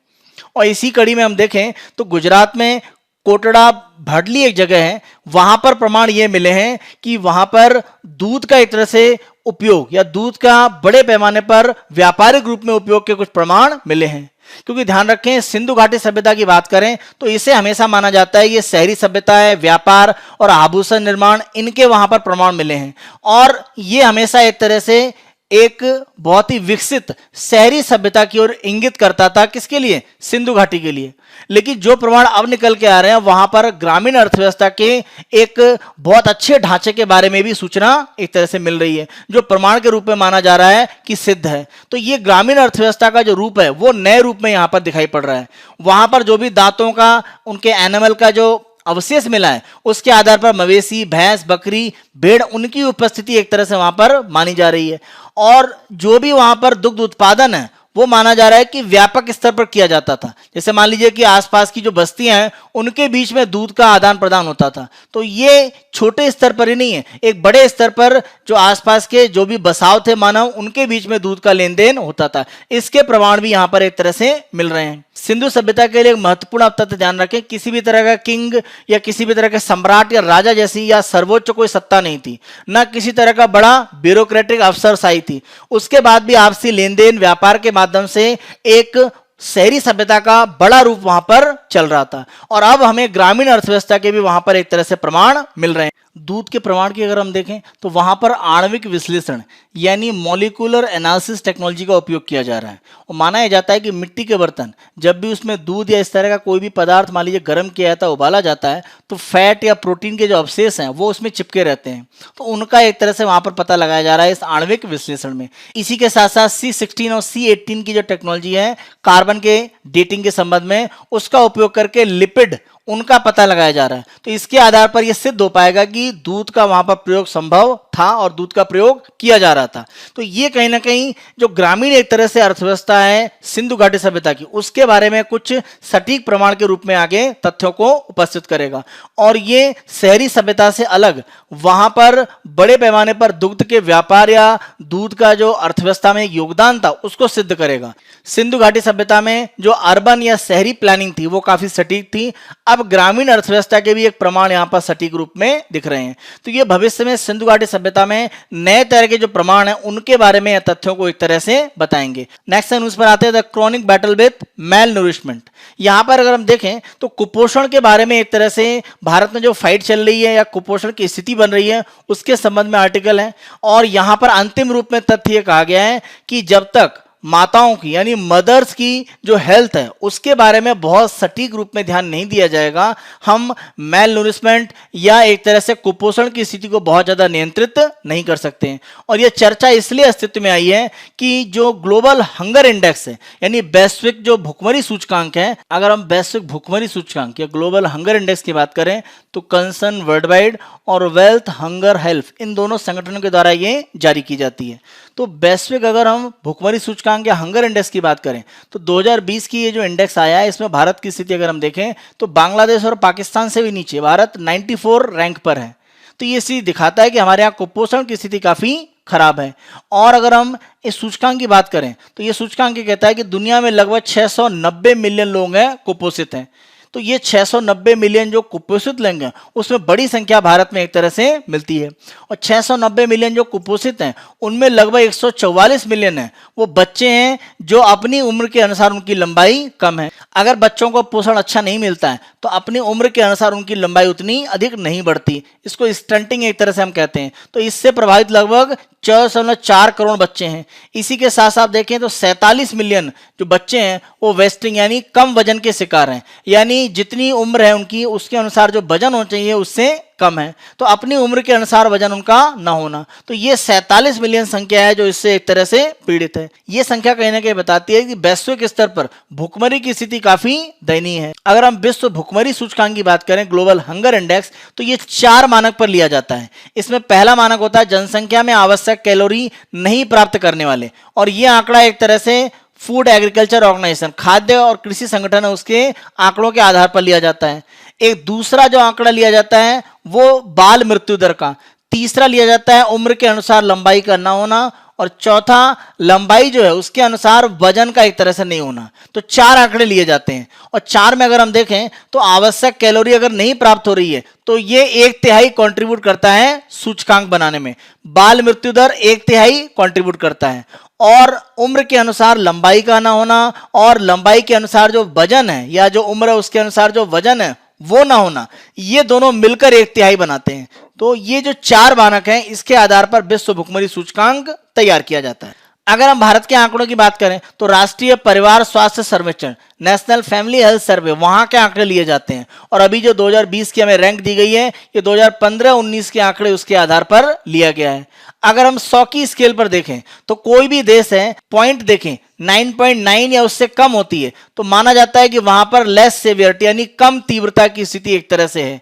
और इसी कड़ी में हम देखें तो गुजरात में कोटड़ा भडली एक जगह है, वहां पर प्रमाण ये मिले हैं कि वहां पर दूध का एक तरह से उपयोग या दूध का बड़े पैमाने पर व्यापारिक रूप में उपयोग के कुछ प्रमाण मिले हैं। क्योंकि ध्यान रखें सिंधु घाटी सभ्यता की बात करें तो इसे हमेशा माना जाता है ये शहरी सभ्यता है, व्यापार और आभूषण निर्माण इनके वहां पर प्रमाण मिले हैं और ये हमेशा एक तरह से एक बहुत ही विकसित शहरी सभ्यता की ओर इंगित करता था। किसके लिए? सिंधु घाटी के लिए। लेकिन जो प्रमाण अब निकल के आ रहे हैं वहां पर ग्रामीण अर्थव्यवस्था के एक बहुत अच्छे ढांचे के बारे में भी सूचना एक तरह से मिल रही है, जो प्रमाण के रूप में माना जा रहा है कि सिद्ध है। तो ये ग्रामीण अर्थव्यवस्था का जो रूप है वो नए रूप में यहां पर दिखाई पड़ रहा है। वहां पर जो भी दांतों का, उनके एनिमल का जो अवशेष मिला है उसके आधार पर मवेशी, भैंस, बकरी, भेड़, उनकी उपस्थिति एक तरह से वहां पर मानी जा रही है। और जो भी वहां पर दुग्ध उत्पादन है वो माना जा रहा है कि व्यापक स्तर पर किया जाता था। जैसे मान लीजिए कि आसपास की जो बस्तियां हैं उनके बीच में दूध का आदान प्रदान होता था। तो ये छोटे स्तर पर ही नहीं है, एक बड़े स्तर पर जो आसपास के जो भी बसाव थे मानव, उनके बीच में दूध का लेन देन होता था। इसके प्रमाण भी यहां पर एक तरह से मिल रहे हैं। सिंधु सभ्यता के लिए एक महत्वपूर्ण आप तथ्य ध्यान रखें, किसी भी तरह का किंग या किसी भी तरह के सम्राट या राजा जैसी या सर्वोच्च कोई सत्ता नहीं थी, ना किसी तरह का बड़ा ब्यूरोक्रेटिक अफसरशाही थी। उसके बाद भी आपसी लेन देन, व्यापार के माध्यम से एक शहरी सभ्यता का बड़ा रूप वहां पर चल रहा था। और अब हमें ग्रामीण अर्थव्यवस्था के भी वहां पर एक तरह से प्रमाण मिल रहे हैं। दूध के प्रमाण की अगर हम देखें तो वहां पर आणविक विश्लेषण यानी मॉलिक्यूलर एनालिसिस टेक्नोलॉजी का उपयोग किया जा रहा है। और माना यह जाता है कि मिट्टी के बर्तन, जब भी उसमें दूध या इस तरह का कोई भी पदार्थ मान लीजिए गर्म किया जाता है, उबाला जाता है, तो फैट या प्रोटीन के जो अवशेष हैं वो उसमें चिपके रहते हैं। तो उनका एक तरह से वहां पर पता लगाया जा रहा है इस आणविक विश्लेषण में। इसी के साथ साथ C16 और C18 की जो टेक्नोलॉजी है कार्बन के डेटिंग के संबंध में, उसका उपयोग करके लिपिड, उनका पता लगाया जा रहा है। तो इसके आधार पर यह सिद्ध हो पाएगा कि दूध का वहां पर प्रयोग संभव था और दूध का प्रयोग किया जा रहा था। तो ये कहीं ना कहीं जो ग्रामीण एक तरह से अर्थव्यवस्था है सिंधु घाटी सभ्यता की, उसके बारे में कुछ सटीक प्रमाण के रूप में आगे तथ्यों को उपस्थित करेगा। और ये शहरी सभ्यता से अलग वहां पर बड़े पैमाने पर दुग्ध के व्यापार या दूध का जो अर्थव्यवस्था में योगदान था उसको सिद्ध करेगा। सिंधु घाटी सभ्यता में जो अर्बन या शहरी प्लानिंग थी वो काफी सटीक थी। अब ग्रामीण अर्थव्यवस्था के भी एक प्रमाण यहां पर सटीक रूप में दिख रहे हैं। तो ये भविष्य में सिंधु घाटी सभ्यता में नए तरह के जो प्रमाण हैं उनके बारे में तथ्यों को एक तरह से बताएंगे। नेक्स्ट न्यूज पर आते हैं, the chronic battle with malnourishment. यहां पर अगर हम देखें तो कुपोषण के बारे में एक तरह से भारत में जो फाइट चल रही है या कुपोषण की स्थिति बन रही है उसके संबंध में आर्टिकल है। और यहां पर अंतिम रूप में तथ्य कहा गया है कि जब तक माताओं की यानी मदर्स की जो हेल्थ है उसके बारे में बहुत सटीक रूप में ध्यान नहीं दिया जाएगा, हम मेल नूरिशमेंट या एक तरह से कुपोषण की स्थिति को बहुत ज्यादा नियंत्रित नहीं कर सकते हैं। और यह चर्चा इसलिए अस्तित्व में आई है कि जो ग्लोबल हंगर इंडेक्स है यानी वैश्विक जो भुखमरी सूचकांक है, अगर हम वैश्विक भुखमरी सूचकांक या ग्लोबल हंगर इंडेक्स की बात करें तो कंसर्न वर्ल्ड वाइड और वेल्थ हंगर हेल्थ, इन दोनों संगठनों के द्वारा ये जारी की जाती है। तो वैश्विक अगर हम भुखमरी सूचकांक या हंगर इंडेक्स की बात करें तो 2020 की ये जो इंडेक्स आया है इसमें भारत की स्थिति अगर हम देखें तो बांग्लादेश और पाकिस्तान से भी नीचे भारत 94 रैंक पर है। तो ये स्थिति दिखाता है कि हमारे यहाँ कुपोषण की स्थिति काफी खराब है। और अगर हम इस सूचकांक की बात करें तो ये सूचकांक कहता है कि दुनिया में लगभग 690 मिलियन लोग हैं कुपोषित हैं। तो ये 690 मिलियन जो कुपोषित लोग हैं उसमें बड़ी संख्या भारत में एक तरह से मिलती है। और 690 मिलियन जो कुपोषित हैं उनमें लगभग 144 मिलियन है वो बच्चे हैं जो अपनी उम्र के अनुसार उनकी लंबाई कम है। अगर बच्चों को पोषण अच्छा नहीं मिलता है तो अपनी उम्र के अनुसार उनकी लंबाई उतनी अधिक नहीं बढ़ती, इसको स्टंटिंग एक तरह से हम कहते हैं। तो इससे प्रभावित लगभग 4.4 करोड़ बच्चे हैं। इसी के साथ साथ देखें तो 47 मिलियन जो बच्चे हैं वो वेस्टिंग यानी कम वजन के शिकार हैं, यानी जितनी उम्र है उनकी उसके अनुसार जो वजन होना चाहिए उससे कम है। तो अपनी उम्र के अनुसार वजन उनका ना होना, तो ये 47 मिलियन संख्या है जो इससे एक तरह से पीड़ित है। ये संख्या कहीं ना कहीं बताती है कि वैश्विक स्तर पर भुखमरी की स्थिति काफी दयनीय है। अगर हम विश्व भुखमरी सूचकांक की बात करें ग्लोबल हंगर इंडेक्स तो ये 4 मानक पर लिया जाता है। इसमें पहला मानक होता है जनसंख्या में आवश्यक कैलोरी नहीं प्राप्त करने वाले, और ये आंकड़ा एक तरह से फूड एग्रीकल्चर ऑर्गेनाइजेशन, खाद्य और कृषि संगठन है, उसके आंकड़ों के आधार पर लिया जाता है। एक दूसरा जो आंकड़ा लिया जाता है वो बाल मृत्यु दर का, तीसरा लिया जाता है उम्र के अनुसार लंबाई का ना होना, और चौथा लंबाई जो है उसके अनुसार वजन का एक तरह से नहीं होना। तो 4 आंकड़े लिए जाते हैं, और 4 में अगर हम देखें तो आवश्यक कैलोरी अगर नहीं प्राप्त हो रही है तो ये 1/3 कंट्रीब्यूट करता है सूचकांक बनाने में, बाल मृत्यु दर 1/3 कंट्रीब्यूट करता है, और उम्र के अनुसार लंबाई का ना होना और लंबाई के अनुसार जो वजन है या जो उम्र है उसके अनुसार जो वजन है वो ना होना, ये दोनों मिलकर 1/3 बनाते हैं। तो ये जो 4 मानक हैं इसके आधार पर विश्व भुखमरी सूचकांक तैयार किया जाता है। अगर हम भारत के आंकड़ों की बात करें तो राष्ट्रीय परिवार स्वास्थ्य सर्वेक्षण, नेशनल फैमिली हेल्थ सर्वे, वहां के आंकड़े लिए जाते हैं। और अभी जो 2020 की हमें रैंक दी गई है, ये 2015-19 के आंकड़े उसके आधार पर लिया गया है। अगर हम 100 की स्केल पर देखें तो कोई भी देश है, पॉइंट देखें 9.9 या उससे कम होती है तो माना जाता है कि वहां पर लेस सेवियरिटी यानी कम तीव्रता की स्थिति एक तरह से है।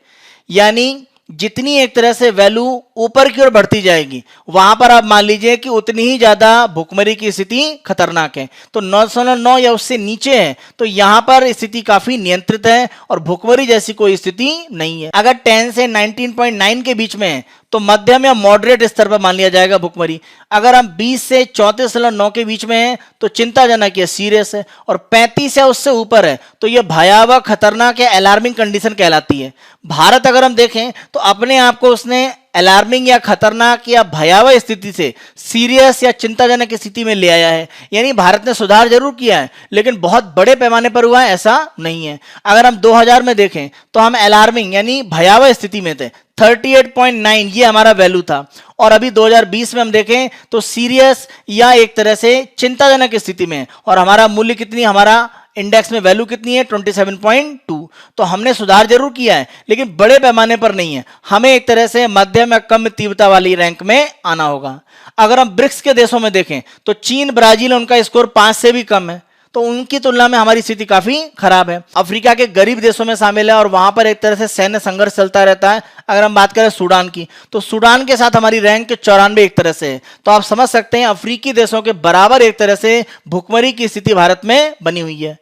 यानी जितनी एक तरह से वैल्यू ऊपर की ओर बढ़ती जाएगी वहां पर आप मान लीजिए कि उतनी ही ज्यादा भुखमरी की स्थिति खतरनाक है। तो 9.9 या उससे नीचे है तो यहां पर स्थिति काफी नियंत्रित है और भुखमरी जैसी कोई स्थिति नहीं है। अगर 10 से 19.9 के बीच में है तो मध्यम या मॉडरेट स्तर पर मान लिया जाएगा भुखमरी। अगर हम 20 से 34.9 के बीच में है तो चिंताजनक या सीरियस है। और 35 या उससे ऊपर है तो यह भयावह, खतरनाक या अलार्मिंग कंडीशन कहलाती है। भारत अगर हम देखें तो अपने आप को उसने अलार्मिंग या खतरनाक या भयावह स्थिति से सीरियस या चिंताजनक स्थिति में ले आया है। यानी भारत ने सुधार जरूर किया है लेकिन बहुत बड़े पैमाने पर हुआ है ऐसा नहीं है। अगर हम 2000 में देखें तो हम अलार्मिंग यानी भयावह स्थिति में थे, 38.9 ये हमारा वैल्यू था। और अभी 2020 में हम देखें तो सीरियस या एक तरह से चिंताजनक स्थिति में और हमारा मूल्य कितनी, हमारा इंडेक्स में वैल्यू कितनी है 27.2। तो हमने सुधार जरूर किया है लेकिन बड़े पैमाने पर नहीं है। हमें एक तरह से मध्यम या कम तीव्रता वाली रैंक में आना होगा। अगर हम ब्रिक्स के देशों में देखें तो चीन, ब्राजील, उनका स्कोर 5 से भी कम है तो उनकी तुलना में हमारी स्थिति काफी खराब है। अफ्रीका के गरीब देशों में शामिल है और वहां पर एक तरह से सैन्य संघर्ष चलता रहता है। अगर हम बात करें सूडान की तो सूडान के साथ हमारी रैंक 94 एक तरह से है। तो आप समझ सकते हैं अफ्रीकी देशों के बराबर एक तरह से भुखमरी की स्थिति भारत में बनी हुई है।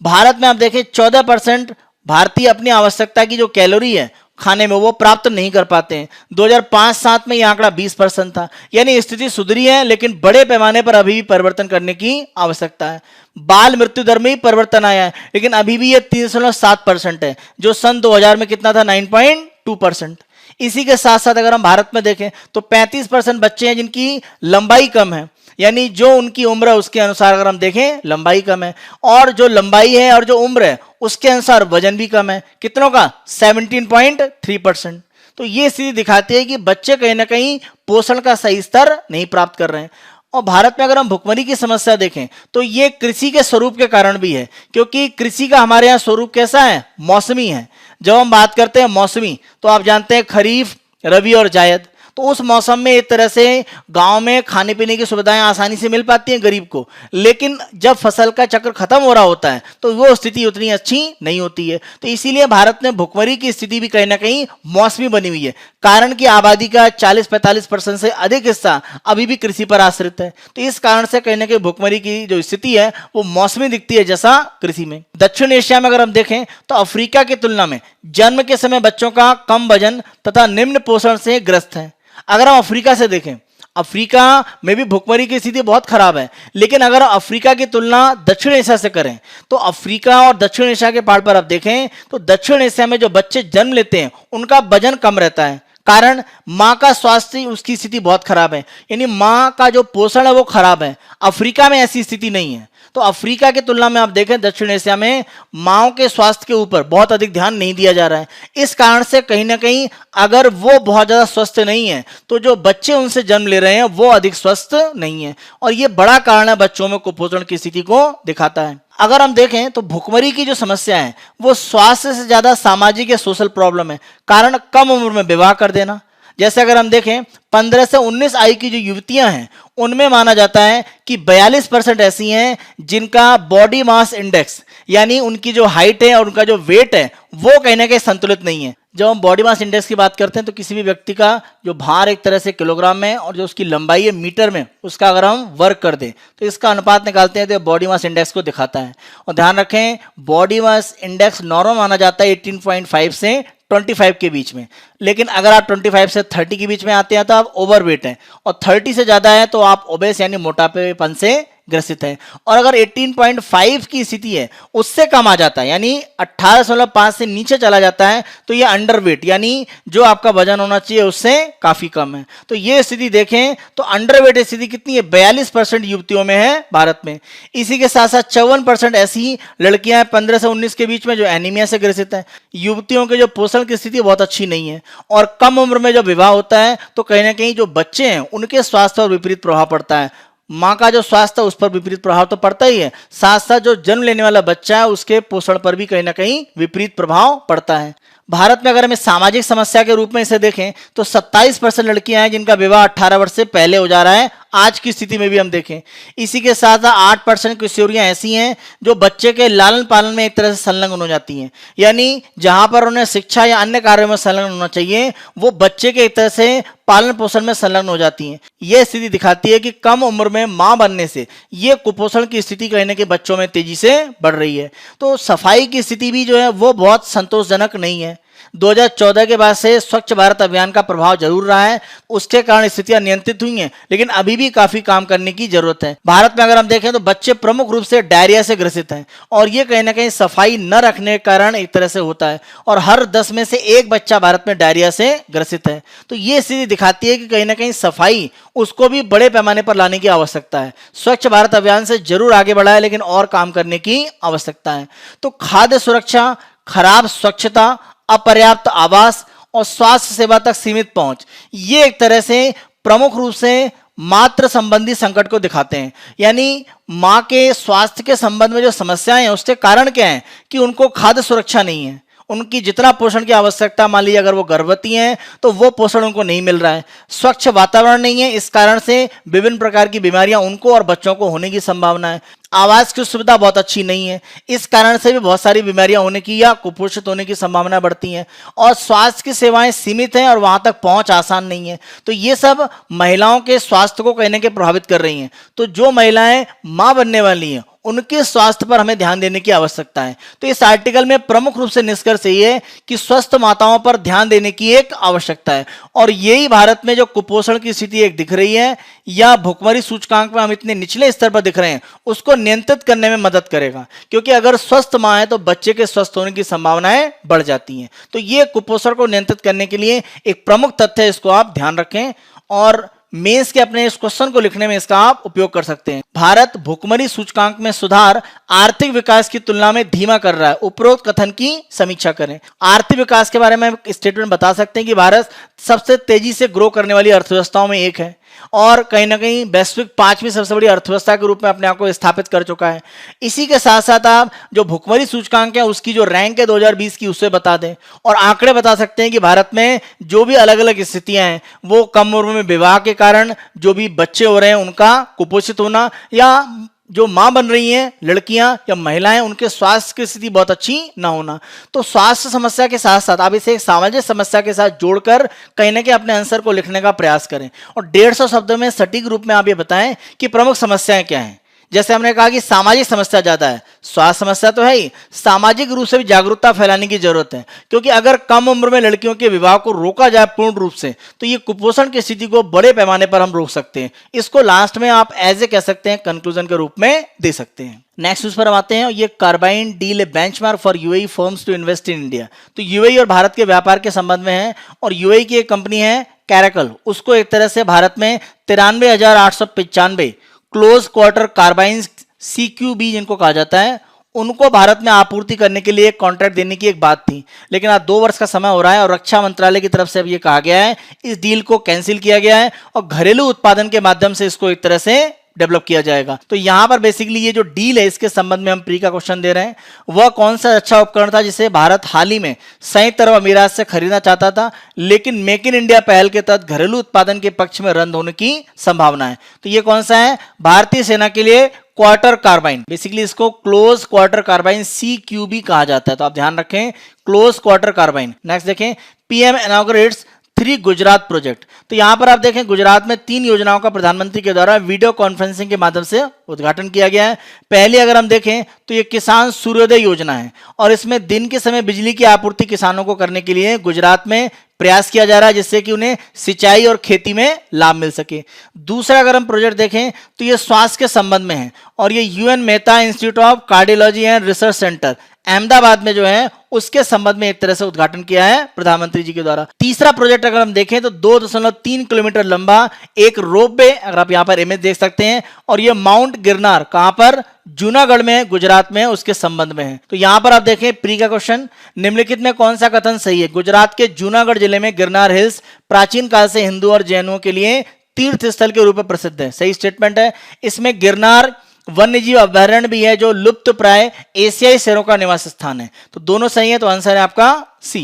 भारत में आप देखें 14% भारतीय अपनी आवश्यकता की जो कैलोरी है खाने में वो प्राप्त नहीं कर पाते हैं। 2005-7 में यह आंकड़ा 20% था। यानी स्थिति सुधरी है लेकिन बड़े पैमाने पर अभी भी परिवर्तन करने की आवश्यकता है। बाल मृत्यु दर में ही परिवर्तन आया है लेकिन अभी भी यह 3.7% है जो सन 2000 में कितना था 9.2%। इसी के साथ साथ अगर हम भारत में देखें तो 35% बच्चे हैं जिनकी लंबाई कम है। यानी जो उनकी उम्र है उसके अनुसार अगर हम देखें लंबाई कम है और जो लंबाई है और जो उम्र है उसके अनुसार वजन भी कम है। कितनों का 17.3%। तो ये स्थिति दिखाती है कि बच्चे कहीं ना कहीं पोषण का सही स्तर नहीं प्राप्त कर रहे हैं। और भारत में अगर हम भुखमरी की समस्या देखें तो ये कृषि के स्वरूप के कारण भी है क्योंकि कृषि का हमारे यहाँ स्वरूप कैसा है, मौसमी है। जब हम बात करते हैं मौसमी तो आप जानते हैं खरीफ, रबी और जायद। तो उस मौसम में एक तरह से गांव में खाने पीने की सुविधाएं आसानी से मिल पाती हैं गरीब को, लेकिन जब फसल का चक्र खत्म हो रहा होता है तो वो स्थिति उतनी अच्छी नहीं होती है। तो इसीलिए भारत में भुखमरी की स्थिति भी कहीं ना कहीं मौसमी बनी हुई है। कारण कि आबादी का 40-45% से अधिक हिस्सा अभी भी कृषि पर आश्रित है। तो इस कारण से कहीं ना कहीं भुखमरी की जो स्थिति है वो मौसमी दिखती है जैसा कृषि में। दक्षिण एशिया में अगर हम देखें तो अफ्रीका की तुलना में जन्म के समय बच्चों का कम वजन तथा निम्न पोषण से ग्रस्त है। अगर हम अफ्रीका से देखें, अफ्रीका में भी भुखमरी की स्थिति बहुत खराब है लेकिन अगर अफ्रीका की तुलना दक्षिण एशिया से करें तो अफ्रीका और दक्षिण एशिया के पहाड़ पर आप देखें तो दक्षिण एशिया में जो बच्चे जन्म लेते हैं उनका वजन कम रहता है। कारण मां का स्वास्थ्य, उसकी स्थिति बहुत खराब है। यानी मां का जो पोषण है वो खराब है। अफ्रीका में ऐसी स्थिति नहीं है। तो अफ्रीका की तुलना में आप देखें दक्षिण एशिया में माओ के स्वास्थ्य के ऊपर बहुत अधिक ध्यान नहीं दिया जा रहा है। इस कारण से कहीं ना कहीं अगर वो बहुत ज्यादा स्वस्थ नहीं है तो जो बच्चे उनसे जन्म ले रहे हैं वो अधिक स्वस्थ नहीं है और ये बड़ा कारण है बच्चों में कुपोषण की स्थिति को दिखाता है। अगर हम देखें तो भुखमरी की जो समस्या है वो स्वास्थ्य से ज्यादा सामाजिक या सोशल प्रॉब्लम है। कारण कम उम्र में विवाह कर देना। जैसे अगर हम देखें 15 से 19 आयु की जो युवतियां हैं उनमें माना जाता है कि 42% ऐसी हैं जिनका बॉडी मास इंडेक्स यानी उनकी जो हाइट है और उनका जो वेट है वो कहीं ना कहीं संतुलित नहीं है। जब हम बॉडी मास इंडेक्स की बात करते हैं तो किसी भी व्यक्ति का जो भार एक तरह से किलोग्राम में और जो उसकी लंबाई है मीटर में, उसका अगर हम वर्क कर दें तो इसका अनुपात निकालते हैं तो बॉडी मास इंडेक्स को दिखाता है। और ध्यान रखें बॉडी मास इंडेक्स नॉर्मल माना जाता है 18.5 से 25 के बीच में, लेकिन अगर आप 25 से 30 के बीच में आते हैं तो आप ओवरवेट हैं और 30 से ज्यादा है तो आप ओबेस यानी मोटापेपन से ग्रसित है। और अगर 18.5 की स्थिति है, उससे कम आ जाता है, यानी 18.5 से नीचे चला जाता है, तो ये अंडरवेट, यानी जो आपका वजन होना चाहिए उससे काफी कम है। तो ये स्थिति देखें तो अंडरवेट स्थिति कितनी है, 42% युवतियों में है भारत में। इसी के साथ साथ 54% ऐसी लड़कियां हैं 15 से 19 के बीच में जो एनीमिया से ग्रसित है। युवतियों के जो पोषण की स्थिति बहुत अच्छी नहीं है। और कम उम्र में जब विवाह होता है तो कहीं ना कहीं जो बच्चे हैं उनके स्वास्थ्य पर विपरीत प्रभाव पड़ता है। माँ का जो स्वास्थ्य है उस पर विपरीत प्रभाव तो पड़ता ही है, साथ साथ जो जन्म लेने वाला बच्चा है उसके पोषण पर भी कहीं ना कहीं विपरीत प्रभाव पड़ता है। भारत में अगर हम सामाजिक समस्या के रूप में इसे देखें तो 27% लड़कियां हैं जिनका विवाह 18 वर्ष से पहले हो जा रहा है, आज की स्थिति में भी हम देखें। इसी के साथ साथ 8% किशोरियां ऐसी हैं जो बच्चे के लालन पालन में एक तरह से संलग्न हो जाती हैं, यानी जहां पर उन्हें शिक्षा या अन्य कार्यों में संलग्न होना चाहिए वो बच्चे के एक तरह से पालन पोषण में संलग्न हो जाती हैं। यह स्थिति दिखाती है कि कम उम्र में मां बनने से ये कुपोषण की स्थिति कहीं ना कहीं बच्चों में तेजी से बढ़ रही है। तो सफाई की स्थिति भी जो है वो बहुत संतोषजनक नहीं है। 2014 के बाद से स्वच्छ भारत अभियान का प्रभाव जरूर रहा है, उसके कारण स्थितियां नियंत्रित हुई हैं, लेकिन अभी भी काफी काम करने की जरूरत है। भारत में अगर हम देखें तो बच्चे प्रमुख रूप से डायरिया से ग्रसित हैं और ये कहीं ना कहीं सफाई न रखने के कारण एक तरह से होता है और हर 10 में से एक बच्चा भारत में डायरिया से ग्रसित है। तो ये स्थिति दिखाती है कि कहीं ना कहीं सफाई उसको भी बड़े पैमाने पर लाने की आवश्यकता है। स्वच्छ भारत अभियान से जरूर आगे बढ़ा है, लेकिन और काम करने की आवश्यकता है। तो खाद्य सुरक्षा, खराब स्वच्छता, अपर्याप्त आवास और स्वास्थ्य सेवा तक सीमित पहुंच, ये एक तरह से प्रमुख रूप से मातृ संबंधी संकट को दिखाते हैं। यानी मां के स्वास्थ्य के संबंध में जो समस्याएं हैं उसके कारण क्या है कि उनको खाद्य सुरक्षा नहीं है, उनकी जितना पोषण की आवश्यकता, मान लीजिए अगर वो गर्भवती हैं तो वो पोषण उनको नहीं मिल रहा है। स्वच्छ वातावरण नहीं है, इस कारण से विभिन्न प्रकार की बीमारियां उनको और बच्चों को होने की संभावना है। आवास की सुविधा बहुत अच्छी नहीं है, इस कारण से भी बहुत सारी बीमारियां होने की या कुपोषित होने की संभावना बढ़ती है। और स्वास्थ्य की सेवाएं सीमित हैं और वहां तक पहुंच आसान नहीं है। तो ये सब महिलाओं के स्वास्थ्य को कहीं ना कहीं प्रभावित कर रही हैं। तो जो महिलाएं मां बनने वाली हैं उनके स्वास्थ्य पर हमें ध्यान देने की आवश्यकता है। तो इस आर्टिकल में प्रमुख रूप से निष्कर्ष ये है कि स्वस्थ माताओं पर ध्यान देने की एक आवश्यकता है और यही भारत में जो कुपोषण की स्थिति एक दिख रही है या भुखमरी सूचकांक में हम इतने निचले स्तर पर दिख रहे हैं उसको नियंत्रित करने में मदद करेगा, क्योंकि अगर स्वस्थ मां है तो बच्चे के स्वस्थ होने की संभावनाएं बढ़ जाती हैं। तो ये कुपोषण को नियंत्रित करने के लिए एक प्रमुख तथ्य है, इसको आप ध्यान रखें और मेंस के अपने इस क्वेश्चन को लिखने में इसका आप उपयोग कर सकते हैं। भारत भुखमरी सूचकांक में सुधार आर्थिक विकास की तुलना में धीमा कर रहा है, उपरोक्त कथन की समीक्षा करें। आर्थिक विकास के बारे में स्टेटमेंट बता सकते हैं कि भारत सबसे तेजी से ग्रो करने वाली अर्थव्यवस्थाओं में एक है और कहीं ना कहीं वैश्विक 5वीं सबसे बड़ी अर्थव्यवस्था के रूप में अपने आप को स्थापित कर चुका है। इसी के साथ साथ आप जो भुखमरी सूचकांक है उसकी जो रैंक है 2020 की उसे बता दें और आंकड़े बता सकते हैं कि भारत में जो भी अलग अलग स्थितियां हैं वो कम उम्र में विवाह के कारण जो भी बच्चे हो रहे हैं उनका कुपोषित होना या जो मां बन रही हैं लड़कियां या महिलाएं उनके स्वास्थ्य की स्थिति बहुत अच्छी ना होना। तो स्वास्थ्य समस्या के साथ साथ आप इसे एक सामाजिक समस्या के साथ जोड़कर कहीं ना कहीं अपने आंसर को लिखने का प्रयास करें और 150 शब्दों में सटीक रूप में आप ये बताएं कि प्रमुख समस्याएं क्या हैं। जैसे हमने कहा कि सामाजिक समस्या ज्यादा है, स्वास्थ्य समस्या तो है ही, सामाजिक रूप से भी जागरूकता फैलाने की जरूरत है, क्योंकि अगर कम उम्र में लड़कियों के विवाह को रोका जाए पूर्ण रूप से तो ये कुपोषण की स्थिति को बड़े पैमाने पर हम रोक सकते हैं। इसको लास्ट में आप एज ए कह सकते हैं कंक्लूजन के रूप में दे सकते हैं। नेक्स्ट न्यूज पर हम आते हैं, ये carbine deal a benchmark for UAE firms to invest in India. तो यूएई और भारत के व्यापार के संबंध में है और यूएई की एक कंपनी है कैरेकल, उसको एक तरह से भारत में 93,895 क्लोज क्वार्टर कार्बाइन CQB जिनको कहा जाता है उनको भारत में आपूर्ति करने के लिए एक कॉन्ट्रैक्ट देने की एक बात थी, लेकिन आज 2 वर्ष का समय हो रहा है और रक्षा मंत्रालय की तरफ से अब ये कहा गया है इस डील को कैंसिल किया गया है और घरेलू उत्पादन के माध्यम से इसको एक तरह से डेवलप किया जाएगा। तो यहां पर बेसिकली ये जो डील है इसके संबंध में हम प्री का क्वेश्चन दे रहे हैं, वह कौन सा अच्छा उपकरण था जिसे भारत हाल ही में संयुक्त अरब अमीरात से खरीदना चाहता था, लेकिन मेक इन इंडिया पहल के तहत घरेलू उत्पादन के पक्ष में रद्द होने की संभावना है। तो ये कौन सा है, भारतीय सेना के लिए क्वार्टर कार्बाइन, बेसिकली इसको क्लोज क्वार्टर कार्बाइन CQB कहा जाता है। तो आप ध्यान रखें क्लोज क्वार्टर कार्बाइन। नेक्स्ट देखें, पीएम इनॉग्रेट्स 3 गुजरात प्रोजेक्ट। तो यहां पर आप देखें गुजरात में 3 योजनाओं का प्रधानमंत्री के द्वारा वीडियो कॉन्फ्रेंसिंग के माध्यम से उद्घाटन किया गया है। पहले अगर हम देखें तो ये किसान सूर्योदय योजना है और इसमें दिन के समय बिजली की आपूर्ति किसानों को करने के लिए गुजरात में प्रयास किया जा रहा है जिससे कि उन्हें सिंचाई और खेती में लाभ मिल सके। दूसरा अगर हम प्रोजेक्ट देखें तो ये स्वास्थ्य के संबंध में है और ये UN Mehta institute of cardiology and research centre Ahmedabad में जो है उसके संबंध में एक तरह से उद्घाटन किया है प्रधानमंत्री जी के द्वारा। तीसरा प्रोजेक्ट अगर हम देखें तो 2.3 किलोमीटर लंबा एक रोपवे, अगर आप यहां पर इमेज देख सकते हैं, और ये माउंट गिरनार कहां पर, जूनागढ़ में, गुजरात में, उसके संबंध में है। तो यहां पर आप देखें प्री का क्वेश्चन, निम्नलिखित में कौन सा कथन सही है? गुजरात के जूनागढ़ जिले में गिरनार हिल्स प्राचीन काल से हिंदू और जैनों के लिए तीर्थ स्थल के रूप में प्रसिद्ध है। सही स्टेटमेंट है। इसमें गिरनार वन्यजीव अभयारण्य भी है जो लुप्त प्राय एशियाई शेरों का निवास स्थान है। तो दोनों सही है, तो आंसर है आपका सी।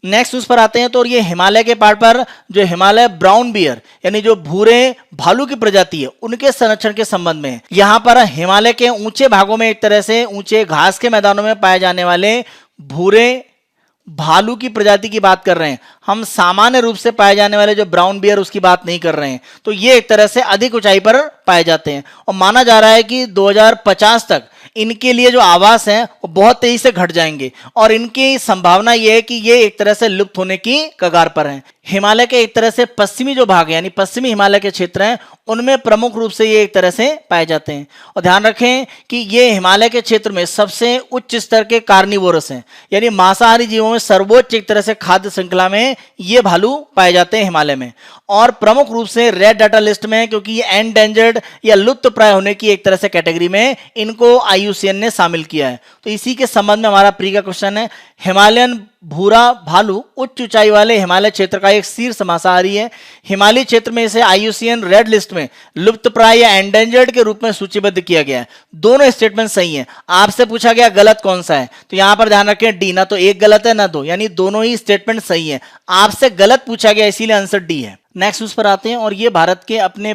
नेक्स्ट उस पर आते हैं तो ये हिमालय के पहाड़ पर जो हिमालय ब्राउन बियर यानी जो भूरे भालू की प्रजाति है उनके संरक्षण के संबंध में है। यहां पर हिमालय के ऊंचे भागों में एक तरह से ऊंचे घास के मैदानों में पाए जाने वाले भूरे भालू की प्रजाति की बात कर रहे हैं हम, सामान्य रूप से पाए जाने वाले जो ब्राउन बियर उसकी बात नहीं कर रहे हैं। तो ये एक तरह से अधिक ऊंचाई पर पाए जाते हैं और माना जा रहा है कि 2050 तक इनके लिए जो आवास हैं वो बहुत तेजी से घट जाएंगे और इनकी संभावना ये है कि ये एक तरह से लुप्त होने की कगार पर हैं। हिमालय के एक तरह से पश्चिमी जो भाग है यानी पश्चिमी हिमालय के क्षेत्र हैं उनमें प्रमुख रूप से ये एक तरह से पाए जाते हैं। और ध्यान रखें कि ये हिमालय के क्षेत्र में सबसे उच्च स्तर के कार्निवोरस हैं यानी मांसाहारी जीवों में सर्वोच्च एक तरह से खाद्य श्रृंखला में ये भालू पाए जाते हैं हिमालय में, और प्रमुख रूप से रेड डाटा लिस्ट में, क्योंकि ये एंडेंजर्ड या लुप्त प्राय होने की एक तरह से कैटेगरी में इनको IUCN ने शामिल किया है। तो इसी के संबंध में हमारा प्री का क्वेश्चन है। हिमालयन भूरा भालू उच्च ऊंचाई वाले हिमालय क्षेत्र का एक शीर्ष मांसाहारी है। हिमालय क्षेत्र में इसे IUCN रेड लिस्ट में लुप्त प्राय या एंडेंजर्ड के रूप में सूचीबद्ध किया गया है। दोनों स्टेटमेंट सही हैं। आपसे पूछा गया गलत कौन सा है, तो यहां पर ध्यान रखें डी, ना तो एक गलत है ना दो, यानी दोनों ही स्टेटमेंट सही है। आपसे गलत पूछा गया इसीलिए आंसर डी है। नेक्स्ट उस पर आते हैं और ये भारत के अपने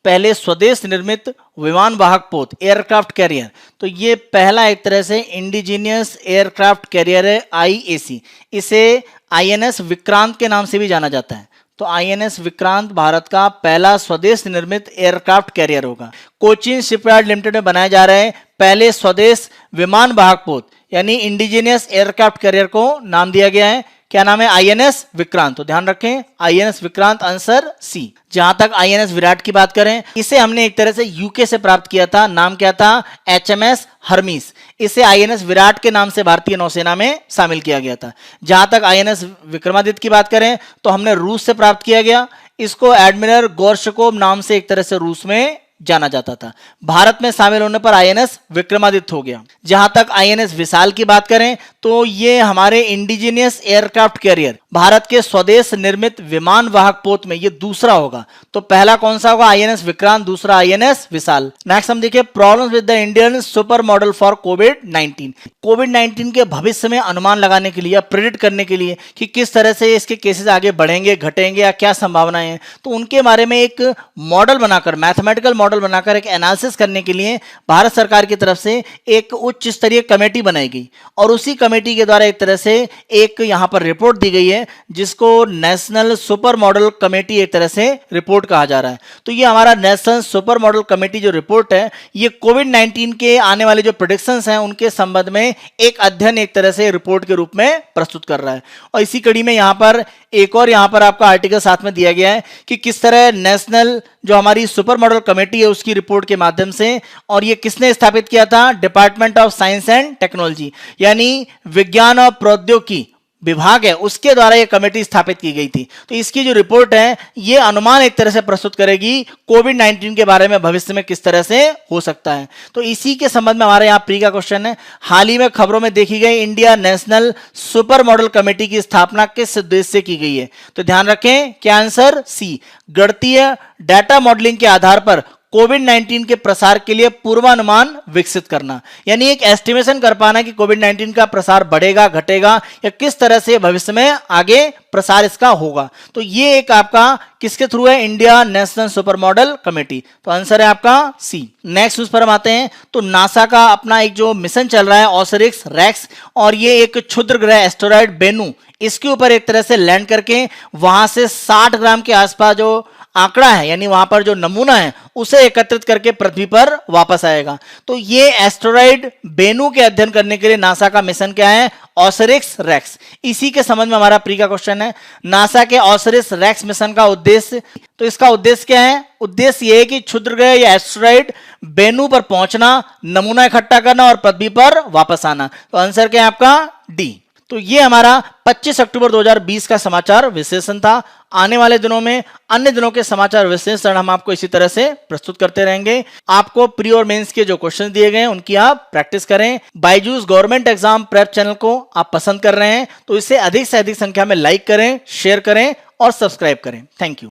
पहले स्वदेश निर्मित विमान वाहक पोत एयरक्राफ्ट कैरियर। तो ये पहला एक तरह से इंडिजीनियस एयरक्राफ्ट कैरियर है IAC। इसे INS विक्रांत के नाम से भी जाना जाता है। तो INS विक्रांत भारत का पहला स्वदेश निर्मित एयरक्राफ्ट कैरियर होगा। कोचीन शिपयार्ड लिमिटेड में बनाए जा रहे पहले स्वदेश विमान वाहक पोत यानी इंडिजीनियस एयरक्राफ्ट कैरियर को नाम दिया गया है। क्या नाम है? INS विक्रांत। तो ध्यान रखें INS विक्रांत, आंसर सी। जहां तक INS विराट की बात करें, इसे हमने एक तरह से यूके से प्राप्त किया था। नाम क्या था? HMS Hermes. इसे INS विराट के नाम से भारतीय नौसेना में शामिल किया गया था। जहां तक INS विक्रमादित्य की बात करें तो हमने रूस से प्राप्त किया गया। इसको एडमिरल गोर्शकोव नाम से एक तरह से रूस में जाना जाता था। भारत में शामिल होने पर INS विक्रमादित्य हो गया। जहां तक INS विशाल की बात करें तो ये हमारे इंडिजीनियस एयरक्राफ्ट कैरियर भारत के स्वदेश निर्मित विमान वाहक पोत में ये दूसरा होगा। तो पहला कौन सा होगा? INS विक्रांत, दूसरा INS विशाल। नेक्स्ट हम देखिए problems with the Indian super model for कोविड-19। कोविड-19 के भविष्य में अनुमान लगाने के लिए या प्रेडिक्ट करने के लिए कि किस तरह से इसके केसेस आगे बढ़ेंगे, घटेंगे या क्या संभावनाएं हैं, तो उनके बारे में एक मॉडल बनाकर, मैथमेटिकल मॉडल बनाकर एक एनालिसिस करने के लिए भारत सरकार की तरफ से एक उच्च स्तरीय कमेटी बनाई गई और उसी कमेटी के द्वारा एक तरह से एक यहां पर रिपोर्ट दी गई है जिसको नेशनल सुपर मॉडल कमेटी एक तरह से रिपोर्ट कहा जा रहा है। तो ये हमारा नेशनल सुपर मॉडल कमेटी जो रिपोर्ट है ये कोविड-19 के आने वाले जो प्रेडिक्शंस हैं उनके संबंध में एक अध्ययन एक तरह से रिपोर्ट के रूप में प्रस्तुत कर रहा है। और इसी कड़ी में यहां पर एक और यहां पर आपका आर्टिकल साथ में दिया गया है कि किस तरह नेशनल जो हमारी सुपर मॉडल कमेटी है उसकी रिपोर्ट के माध्यम से, और ये किसने स्थापित किया था? Department of science and technology यानी विज्ञान और प्रौद्योगिकी विभाग है उसके द्वारा ये कमेटी स्थापित की गई थी। तो इसकी जो रिपोर्ट है ये अनुमान एक तरह से प्रस्तुत करेगी कोविड-19 के बारे में भविष्य में किस तरह से हो सकता है। तो इसी के संबंध में हमारे यहाँ प्री का क्वेश्चन है। हाल ही में खबरों में देखी गई India national super model committee की स्थापना किस उद्देश्य से की गई है? तो ध्यान रखें क्या आंसर? सी, गणितीय डाटा मॉडलिंग के आधार पर कोविड-19 के प्रसार के लिए पूर्वानुमान विकसित करना, यानी एक एस्टिमेशन कर पाना कि कोविड-19 का प्रसार बढ़ेगा, घटेगा या किस तरह से भविष्य में आगे प्रसार इसका होगा। तो ये एक आपका किसके थ्रू है? India national super model committee. तो आंसर है आपका सी। नेक्स्ट उस पर हम आते हैं तो नासा का अपना एक जो मिशन चल रहा है ऑसिरिस रेक्स, और ये एक क्षुद्र ग्रह एस्टेरॉयड बेनू इसके ऊपर एक तरह से लैंड करके वहां से 60 ग्राम के आसपास जो आंकड़ा है यानी वहां पर जो नमूना है उसे एकत्रित करके पृथ्वी पर वापस आएगा। तो ये एस्टेरॉइड बेनू के अध्ययन करने के लिए नासा का मिशन क्या है? ऑसिरिस रेक्स। इसी के संबंध में हमारा प्री का क्वेश्चन है। नासा के ऑसिरिस रेक्स मिशन का उद्देश्य, तो इसका उद्देश्य क्या है? उद्देश्य यह है कि क्षुद्रग्रह या एस्टेरॉइड बेनू पर पहुंचना, नमूना इकट्ठा करना और पृथ्वी पर वापस आना। तो आंसर क्या है आपका? डी। तो ये हमारा 25 अक्टूबर 2020 का समाचार विश्लेषण था। आने वाले दिनों में अन्य दिनों के समाचार विश्लेषण हम आपको इसी तरह से प्रस्तुत करते रहेंगे। आपको प्री और मेंस के जो क्वेश्चन दिए गए हैं उनकी आप प्रैक्टिस करें। Byju's government exam prep channel को आप पसंद कर रहे हैं तो इसे अधिक से अधिक संख्या में लाइक करें, शेयर करें और सब्सक्राइब करें। Thank you.